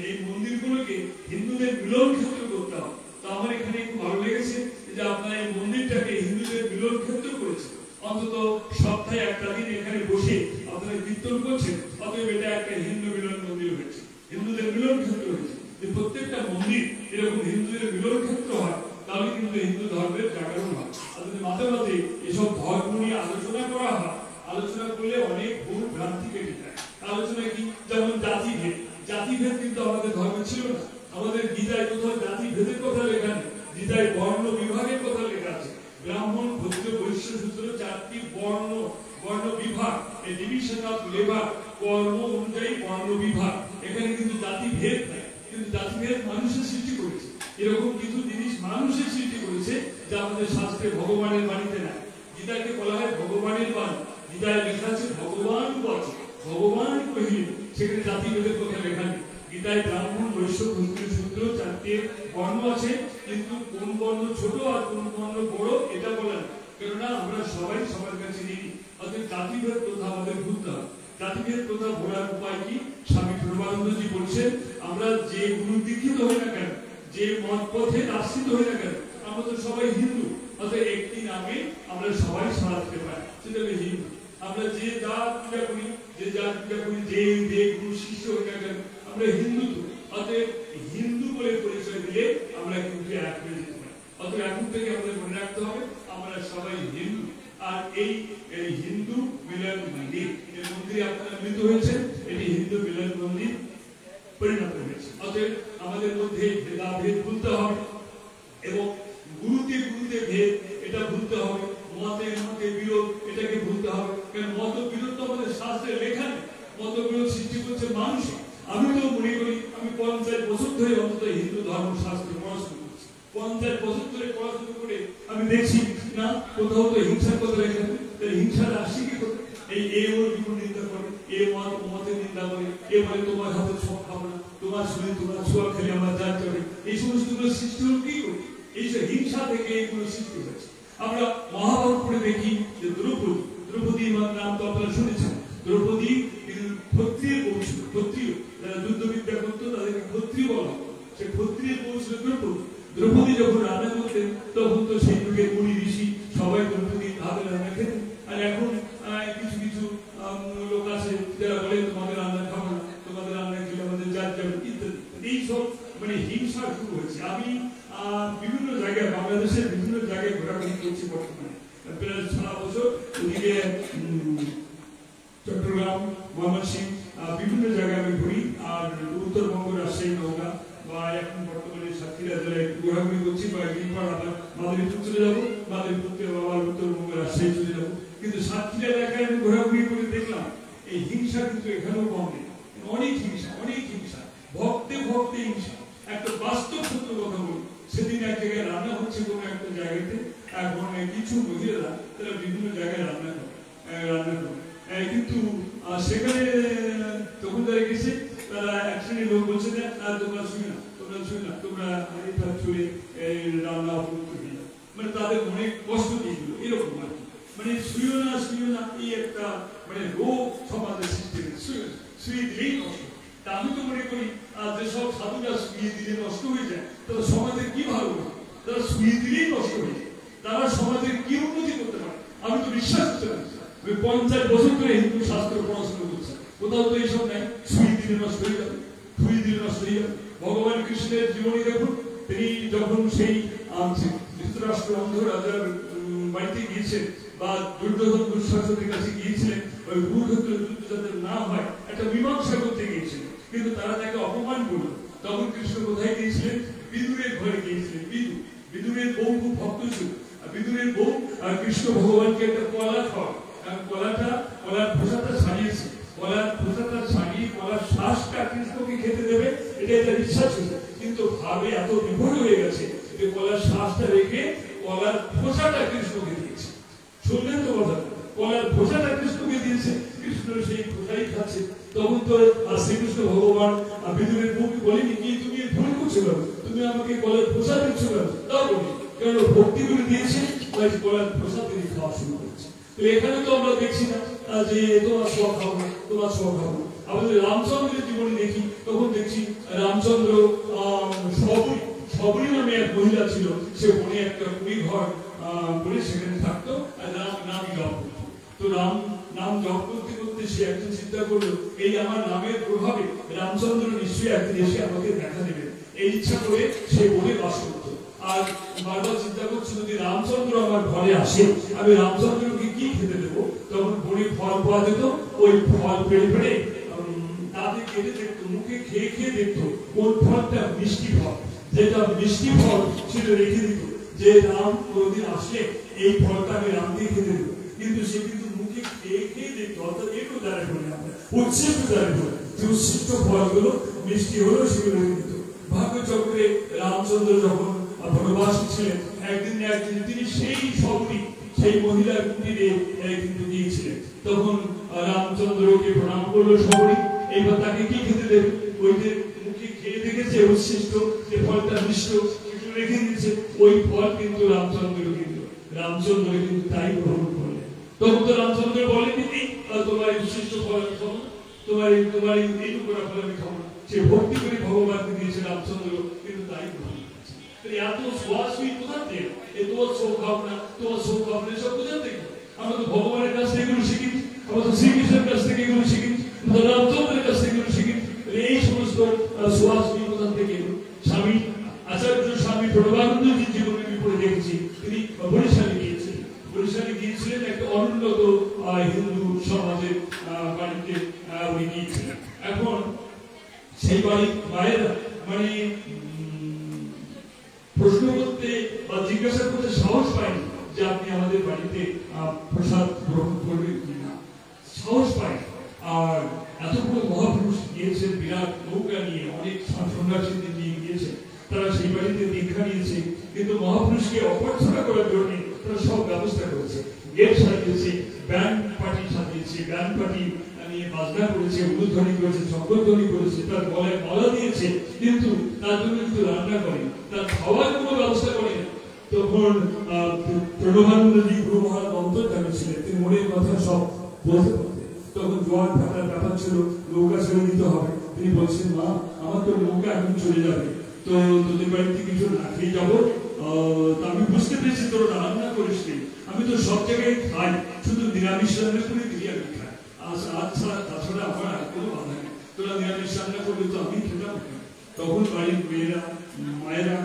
এই মন্দিরগুলোকে হিন্দুদের মিলন ক্ষেত্র করতে হবে। তো আমার এখানে খুব ভালো লেগেছে যে আপনারা এই মন্দিরটাকে হিন্দুদের মিলন ক্ষেত্র করেছেন। অন্তত সপ্তাহে একটা দিন এখানে বসে আপনারা কীর্তন করছেন, অতএব এটা একটা হিন্দু মিলন মন্দির হয়েছে, হিন্দুদের মিলন ক্ষেত্র হয়েছে। যে প্রত্যেকটা মন্দির এরকম হিন্দুদের মিলন ক্ষেত্র হয়, তাহলে কিন্তু হিন্দু ধর্মের জাগরণ হয়। আপনাদের মাঝে মাঝে এসব ধর্ম নিয়ে আলোচনা করা হয়, আলোচনা করলে অনেক ভুল ভ্রান্তি কেটে যায়। আলোচনা কি? যেমন জাতিভেদ, জাতিভেদ কিন্তু আমাদের ধর্মে ছিল না। আমাদের গীতায় কোথাও জাতি ভেদের কথা লেখা নেই, গীতায় বর্ণ বিভাগের কথা লেখা আছে। ব্রাহ্মণ, ক্ষত্রিয়, বৈশ্য, শূদ্র 4টি বর্ণ বিভাগ, এই ডিভিশন অফ লেবার, কর্ম অনুযায়ী বর্ণ বিভাগ। এখানে কিন্তু জাতি ভেদ নাই, কিন্তু জাতি ভেদ মানুষের সৃষ্টি করেছে। এরকম কিছু জিনিস মানুষের সৃষ্টি করেছে যা আমাদের শাস্ত্রে ভগবানের বাণীতে নাই। গীতাকে বলা হয় ভগবানের বাণী। গীতায় লেখা আছে ভগবান বচ, ভগবান কহিলেন, সেখানে জাতি ভেদের কথা লেখা নেই। গীতায় ব্রাহ্মণ, বৈশ্য, ক্ষত্রিয়, শূদ্র 4টি বর্ণ আছে, কিন্তু কোন বর্ণ ছোট আর কোন বর্ণ বড় এটা বলে না, কেননা আমরা সবাই সবার কাছে নিই। অর্থাৎ জাতিভেদ প্রথা আমাদের ভুলতে হবে। জাতিভেদ প্রথা ভোলার উপায় কি? স্বামী প্রণবানন্দজি বলছেন আমরা যে গুরু দীক্ষিত হই না কেন, যে মত পথে আশ্রিত হই না কেন, আমরা তো সবাই হিন্দু। অর্থাৎ একটি নামে আমরা সবাই সারা দিতে পারি, সেটা হলো হিন্দু। আমরা যে জাত পূজা করি, যে গুরু শিষ্য হয়ে গেল, আমরা হিন্দু তো, অতএব হিন্দু বলে পরিচয় দিলে আমরা কিন্তু এক হয়ে যেতে পারি। অতএব এখন থেকে আমাদের মনে রাখতে হবে আমরা সবাই হিন্দু। আর এই হিন্দু মিলন মন্দির, এই মন্দিরে আপনারা মিলিত হয়েছে, এটি হিন্দু মিলন মন্দির পরিণত হয়েছে। অতএব আমাদের মধ্যে ভেদাভেদ ভুলতে হবে এবং গুরুতে ভেদ এটা ভুলতে হবে, মতে বিরোধ এটাকে ভুলতে হবে। কারণ মত বিরোধ তো আমাদের শাস্ত্রে লেখা নেই, মত বিরোধ সৃষ্টি করছে মানুষ। আমি তো মনে করি আমি 50 বছর ধরে অন্তত হিন্দু ধর্ম শাস্ত্র পড়াশোনা করছি। 50 বছর ধরে পড়াশোনা করে আমি দেখছি না কোথাও তো হিংসার কথা লেখা নেই। হিংসার আসি কি করে? এই ওর বিপুল নিন্দা করে, মতের নিন্দা করে, এ বলে তোমার হাতে সব খাবো না, তোমার শরীর তোমার ছোঁয়া খেলে আমার জান চলে। এই সমস্ত সৃষ্টি হল কি করে? এইসব হিংসা থেকে এইগুলো সৃষ্টি হয়েছে। আমরা মহাভারত পড়ে দেখি যে দ্রৌপদী নাম তো আপনারা শুনেছেন। দ্রৌপদী ক্ষত্রিয় বউ ছিল, ক্ষত্রিয় যারা যুদ্ধবিদ্যা করতো তাদেরকে ক্ষত্রিয় বলা হতো। সে ক্ষত্রিয় বউ ছিল দ্রৌপদী যখন রান্না করতেন তখন তো সেই যুগের মুনি ঋষি সবাই দ্রৌপদী হাতে রান্না খেতেন। আর এখন কিছু লোক আছে যারা বলে তোমাদের রান্না খাবো না, তোমাদের রান্না খেলে আমাদের জাত যাবে ইত্যাদি। এইসব হিংসা শুরু হয়েছে। আমি বিভিন্ন জায়গায় বাংলাদেশের বিভিন্ন জায়গায় ঘোরাঘুরি করছি বর্তমানে, প্রায় সারা বছর ওদিকে চট্টগ্রাম, ময়মনসিংহ বিভিন্ন জায়গায় আমি ঘুরি। আর উত্তরবঙ্গ, রাজশাহী, নওগাঁ বা এখন বর্তমানে সাতক্ষীরা জেলায় ঘোরাঘুরি করছি। বা একদিন পর আবার মাদারীপুর চলে যাবো, মাদারীপুর থেকে আবার উত্তরবঙ্গ, রাজশাহী চলে যাবো। কিন্তু সাতক্ষীরা এলাকায় আমি ঘোরাঘুরি করে দেখলাম এই হিংসা কিন্তু এখানেও কম নেই। অনেক হিংসা ভক্তে হিংসা। একটা বাস্তব সত্য কথা বলি, সেদিন এক জায়গায় রান্না হচ্ছে কোনো একটা জায়গাতে, এখন কিছু মহিলারা তারা বিভিন্ন জায়গায় রান্না করে, কিন্তু সেখানে তখন তারা গেছে, তারা এক শ্রেণীর লোক বলছে যে তোমরা শুনে না, তোমরা চলে রান্না অপরুদ্ধ হয়ে যাও। তাদের মনে কষ্ট দিয়ে দিল এরকম আর কি। শুয়েও না এই একটা রোগ সমাজের সৃষ্টি হয়েছে। শুয়ে দিলেই নষ্ট। তা আমি তো মনে করি যেসব সাধুরা শুয়ে দিলে নষ্ট হয়ে যায় তারা সমাজের কি ভালো হবে? তারা শুয়ে দিলেই নষ্ট হয়ে যায়, তারা সমাজের কি উন্নতি করতে পারে? আমি তো বিশ্বাস করতে পারি। 50 বছর ধরে হিন্দু শাস্ত্র পড়াশোনা করছে, কোথাও তো এইসব নাই শুয়ে দিলে নষ্ট হয়ে যাবে, ভগবান কৃষ্ণের জীবনী দেখুন, তিনি যখন সেই ধৃতরাষ্ট্র অন্ধ রাজার বাড়িতে গিয়েছেন বা দুর্যোধন দুঃশাসনের কাছে গিয়েছিলেন, ওই কুরুক্ষেত্র যুদ্ধ যাতে না হয় একটা মীমাংসা করতে গিয়েছিলেন, কিন্তু তারা তাকে অপমান করল। তখন কৃষ্ণ কোথায় গিয়েছিলেন? বিদুরের ঘরে গিয়েছিলেন। বিদুরের বউ খুব ভক্ত ছিল। বিদুরের বউ আর কৃষ্ণ ভগবানকে একটা কলা খাওয়া, কলার খোসাটা ছাড়িয়েছে, কলার শ্বাসটা কৃষ্ণকে খেতে দেবে, এটা একটা বিশ্বাস হয়েছে। কিন্তু ভাবে এত বিভোর হয়ে গেছে যে কলার শ্বাসটা রেখে কলার খোসাটা কৃষ্ণকে দিয়েছে। শুনলেন তো কথা? কলার খোসাটা কৃষ্ণকে দিয়েছে, কৃষ্ণ সেই খোসাই খাচ্ছে। তখন তো শ্রীকৃষ্ণ ভগবান বিদুরের বউকে বলেনি কি তুমি ভুল করছো কেন, তুমি আমাকে কলার খোসা দিচ্ছ কেন? তাও বলি কারণ ভক্তি করে দিয়েছে, কলার খোসা তিনি খাওয়া শুরু করেছে। এখানে তো আমরা দেখছি না যে তোমার সব খাবো না, তোমার সব খাবো। আমাদের রামচন্দ্রের জীবনে দেখি, তখন দেখছি রামচন্দ্র সবরী নামে এক মহিলা ছিল, সে বনে একটা কুড়ি ঘর বলে সেখানে থাকতো আর নাম জপ করতো। তো নাম জপ করতে করতে সে একদিন চিন্তা করলো এই আমার নামের প্রভাবে রামচন্দ্র নিশ্চয়ই একদিন এসে আমাকে দেখা দেবে, এই ইচ্ছা করে সে বনে বাস করতো। আর বারবার চিন্তা করছি যদি রামচন্দ্র আমার ঘরে আসে আমি রামচন্দ্রকে কি খেতে দেবো? তখন বনে ফল পাওয়া যেত, ওই ফল পেড়ে তাতে কেটে দেখতো, মুখে খেয়ে দেখতো কোন ফলটা মিষ্টি ফল, যেটা মিষ্টি ফল সেটা রেখে দিত যে রাম কোনদিন আসলে এই ফলটা আমি রামকে খেতে দেবো। কিন্তু সে কিন্তু মুখে খেয়ে দেখতো, অর্থাৎ একটু দাঁড়ায় বলে উচ্ছিষ্ট দাঁড়ায় বলে যে উচ্ছিষ্ট ফলগুলো মিষ্টি হলো সেগুলো রেখে দিত। ভাগ্যচক্রে রামচন্দ্র যখন বনবাসী ছিলেন, একদিন তিনি সেই মহিলার কুটিরে কিন্তু গিয়েছিলেন। তখন রামচন্দ্রকে প্রণাম করলো সবরী, এইবার তাকে কি খেতে দেবে? ওই যে মুখে খেয়ে দেখেছে উচ্ছিষ্ট যে ফলটা মিষ্ট সেগুলো রেখে দিয়েছে, ওই ফল কিন্তু রামচন্দ্র কিন্তু তাই গ্রহণ করলেন। তখন তো রামচন্দ্র বলেনি তোমার উচ্ছিষ্ট ফল আমি খাবো না, তোমার এই টুকরা ফল আমি খাবো না। সে ভক্তি করে ভগবানকে দিয়েছে রামচন্দ্র, কিন্তু তাই গ্রহণ করেছে। এত সোয়াশই কোথা থেকে? তোমার সব ভাবনা সব কোথা থেকে? আমরা তো ভগবানের কাছে এগুলো শিখেছি। আমাদের শ্রীকৃষ্ণের কাছ থেকে এগুলো শিখেছি, রামচন্দ্রের কাছ থেকে এগুলো শিখেছি। এই সমস্ত সুহাস কোথা থেকে স্বামী আচার্য স্বামী প্রণবানন্দজির জীবনে আমি পড়ে দেখেছি, তিনি বরিশালে গিয়েছিলেন। বরিশালে গিয়েছিলেন একটা অনুন্নত হিন্দু সমাজের বাড়িতে উনি গিয়েছিলেন। এখন সেই বাড়ির মায়েরা মানে প্রশ্ন করতে বা জিজ্ঞাসা করতে সাহস পায়নি যে আপনি আমাদের বাড়িতে প্রসাদ গ্রহণ করবেন কিনা, সাহস পায়। আর এতগুলো মহাপুরুষ গিয়েছেন বিরাট নৌকা নিয়ে, অনেক সন্ন্যাসীদের নিয়ে গিয়েছেন, তারা সেই বাড়িতে দীক্ষা নিয়েছে, কিন্তু মহাপুরুষকে অভ্যর্থনা করার জন্য তারা সব ব্যবস্থা করেছে, গেট সাজিয়েছে, ব্যান্ড পার্টি সাজিয়েছে, ব্যান্ড পার্টি নিয়ে বাজনা করেছে, উলুধ্বনি করেছে, শঙ্করধ্বনি করেছে, তার গলায় মালা দিয়েছে, কিন্তু তার জন্য কিন্তু রান্না করে, তার খাওয়ার কোনো ব্যবস্থা করে না। তখন প্রণবানন্দজি গুরু মহারাজ অন্তর্যামী ছিলেন, তিনি মনের কথা সব বলতে পারতেন। তখন জোয়ার ভাটার ব্যাপার ছিল, নৌকা ছেড়ে দিতে হবে। তিনি বলছেন, মা আমার তো নৌকা এখন চলে যাবে, তো তোদের বাড়িতে কিছু না খেয়ে যাবো। তা আমি বুঝতে পেরেছি তোর রান্না করিস নি, আমি তো সব জায়গায় খাই, শুধু নিরামিষ রান্না করে দিলি আমি খাই, আচ্ছা তাছাড়া আমার আর কোনো বাধা নেই, তোরা নিরামিষ রান্না করবি তো আমি খেতাম। তখন বাড়ির মেয়েরা মায়েরা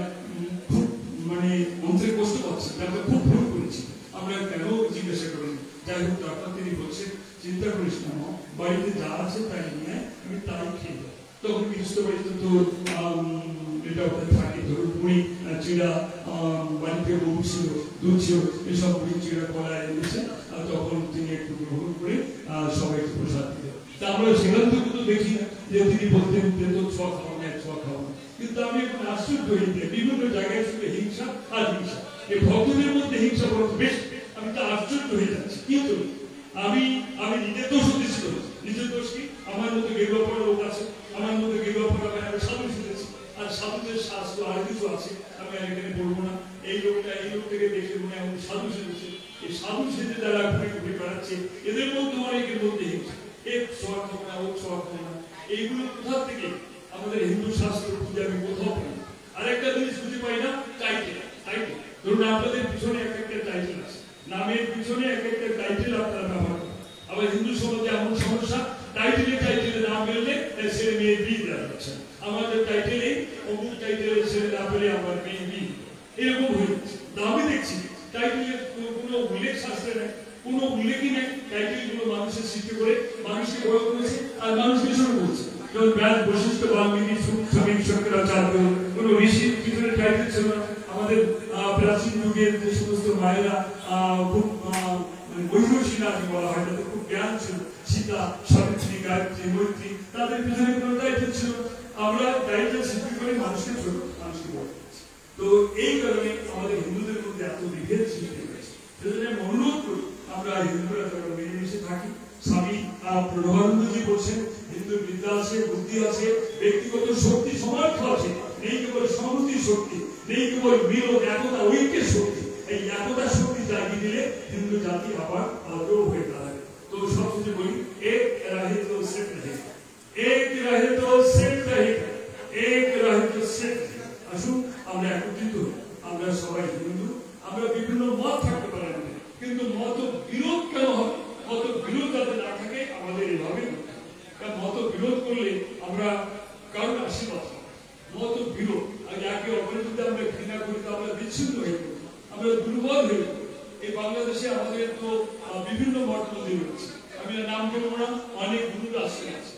খুব মানে মন্ত্রে কষ্ট পাচ্ছে, তারপর খুব ভুল করেছি, আমরা কেন জিজ্ঞাসা করিনি। যাই হোক, তারপর তিনি বলছেন, চিন্তা করিস না, বাড়িতে যা আছে তাই নিয়ে আমি তাই খেয়ে যাবো। তখন গৃহস্থ বাড়িতে তো এটা ওখানে থাকে, ধরুন মুড়ি চিড়া, বাড়িতে গরু ছিল, দুধ ছিল, এসব মুড়ি চিড়া কলায় এনেছে, তখন তিনি একটু গ্রহণ করে সবাইকে প্রসাদ দিলেন। তা আমরা সেখান থেকে তো দেখি না যে তিনি বলতেন যে তো ছ খাওয়া না, ছ খাওয়া না, কিন্তু আমি এখন আশ্চর্য হয়ে যাই, বিভিন্ন জায়গায় শুধু হিংসা আর হিংসা, এই ভক্তদের মধ্যে হিংসা বড় বেশ, আমি তো আশ্চর্য হয়ে যাচ্ছি। কিন্তু আমি নিজের দোষ দিচ্ছি, নিজের দোষ কি, আমার মধ্যে গেরুয়া পড়া লোক আছে, আমার মধ্যে গেরুয়া পড়া আমি সাধু শিখেছি, আর সাধুদের শাস্ত্র আর কিছু আছে, আমি আর এখানে বলবো না। এই লোকটাকে দেখে মনে হয় সাধু সেজেছে, এই সাধু সেজে যারা ঘুরে ঘুরে বেড়াচ্ছে, এদের মধ্যে অনেকের মধ্যে হিংসা, এক সোয়া খাবো না, ও সোয়া খাবো না, এইগুলো কোথা থেকে? আমাদের হিন্দু শাস্ত্র পূজা আমি কোথাও পাই। আরেকটা জিনিস খুঁজে পাই না, টাইটেল। ধরুন আপনাদের পিছনে এক একটা টাইটেল আছে, নামের পিছনে এক একটা টাইটেল আপনারা ব্যবহার করেন। আবার হিন্দু সমাজে এমন সমস্যা, টাইটেলে নাম বেরোলে ছেলে মেয়ে বিয়ে দেওয়া যাচ্ছে, আমাদের টাইটেলে অমুক টাইটেলের ছেলে না পেলে আমার মেয়ে বিয়ে, এরকম হয়ে যাচ্ছে। আমি দেখছি টাইটেলের কোনো উল্লেখ শাস্ত্রে নেই, কোনো উল্লেখই নেই। টাইটেলগুলো মানুষের সৃষ্টি করে মানুষকে বড় করেছে আর মানুষকে ছোট করেছে। যেমন ব্যাস বৈশিষ্ট্য বাল্মীকি স্বামী শঙ্করাচার্য, কোনো ঋষির পিছনে টাইটেল ছিল না। আমাদের প্রাচীন যুগের যে সমস্ত মায়েরা খুব মহিষী নারী বলা হয়, তাদের খুব জ্ঞান ছিল, সীতা, সাবিত্রী, গায়ত্রী, মৈত্রী, তাদের পিছনে কোনো টাইটেল ছিল। আমরা টাইটেল সৃষ্টি করে মানুষকে ছোট, মানুষকে বড় করেছি। তো এই কারণে আমাদের হিন্দুদের মধ্যে এত বিভেদ সৃষ্টি হয়েছে। সেজন্য আমি অনুরোধ করি, আমরা হিন্দুরা যারা মিলেমিশে থাকি। স্বামী প্রণবানন্দজি বলছেন, হিন্দুর বিদ্যা আছে, বুদ্ধি আছে, ব্যক্তিগত শক্তি সমর্থ আছে, নেই কেবল সমৃদ্ধির শক্তি, নেই কেবল মিলন, একতা, ঐক্যের শক্তি। এই একতা শক্তি জাগিয়ে দিলে হিন্দু জাতি আবার আরো হয়ে দাঁড়াবে। তো সবকিছু বলি, এক রাহে তো সেট রহেগা, এক রাহে তো সেট রহেগা, এক রাহে তো সেট রহেগা। আসুন আমরা একত্রিত হই, আমরা সবাই হিন্দু, আমরা বিভিন্ন মত থাকতে পারি, কিন্তু মত বিরোধ কেন হবে? মত বিরোধ যাতে না থাকে আমাদের এভাবে, মত বিরোধ করলে আমরা কারণ আশীর্বাদ পাবো। মত বিরোধ আর একে অপরের যদি আমরা ঘৃণা করি, তো আমরা বিচ্ছিন্ন হয়ে পড়ি, আমরা দুর্বল হয়ে পড়ি। এই বাংলাদেশে আমাদের তো বিভিন্ন মঠ মন্দির রয়েছে, আমি নাম বলবো না, অনেক গুরুর আশ্রম আছে।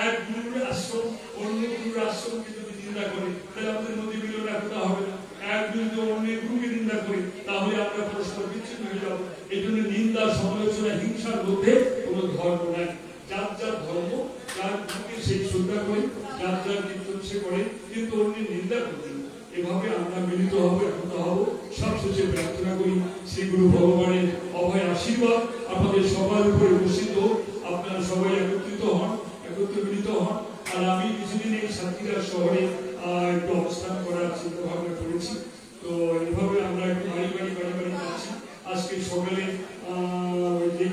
এক গুরুর আশ্রম অন্য গুরুর আশ্রমকে যদি নিন্দা করে, তাহলে আমাদের মধ্যে মিলন একতা হবে না। এক গুরু যদি অন্য গুরুকে নিন্দা করি, তাহলে আমরা পরস্পর বিচ্ছিন্ন হয়ে যাবো। এই জন্য নিন্দা, সমালোচনা, হিংসার মধ্যে কোনো ধর্ম নাই। যার যার ধর্ম, যার গুরুকে সেই শ্রদ্ধা করে, যার যার কীর্তন সে করে, কিন্তু অন্যের নিন্দা করবেন না। এভাবে আমরা মিলিত হবো, একতা হবো। সবশেষে প্রার্থনা করি শ্রী গুরু ভগবানের অভয় আশীর্বাদ আপনাদের সবার উপরে বর্ষিত হোক। আপনারা সবাই একত্রিত হন, মিলিত হন। আর আমি কিছুদিন এই সাতক্ষীরা শহরে একটু অবস্থান করার চিন্তা ভাবনা করেছি। তো এইভাবে আমরা একটু বাড়ি যাচ্ছি। আজকে সকালে যে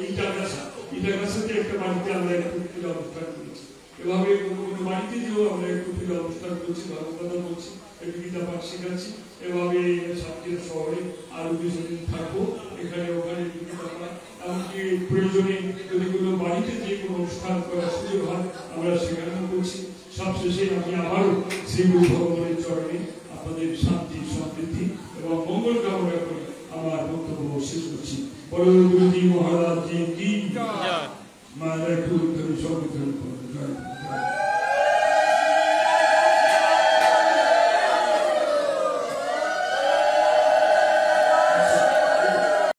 ইটাগাছাতে একটা বাড়িতে আমরা একটু অবস্থান করেছি। এভাবে কোনো কোনো বাড়িতে যেও আমরা একটু পুজো অনুষ্ঠান করছি, ধর্মকথা বলছি, একটু গীতা পাঠ শেখাচ্ছি। এভাবে সাতক্ষীরা শহরে আরো কিছুদিন থাকবো, এখানে ওখানে গীতা পাঠ, এমনকি প্রয়োজনে যদি কোনো বাড়িতে যে কোনো অনুষ্ঠান করার সুযোগ হয় আমরা সেখানেও করছি। সবশেষে আমি আবারও শ্রী গুরু ভগবানের চরণে আপনাদের শান্তি, সমৃদ্ধি এবং মঙ্গল কামনা করে আমার বক্তব্য শেষ করছি। বড় গুরুজি মহারাজ জি কি মায়ের একটু সংবিধান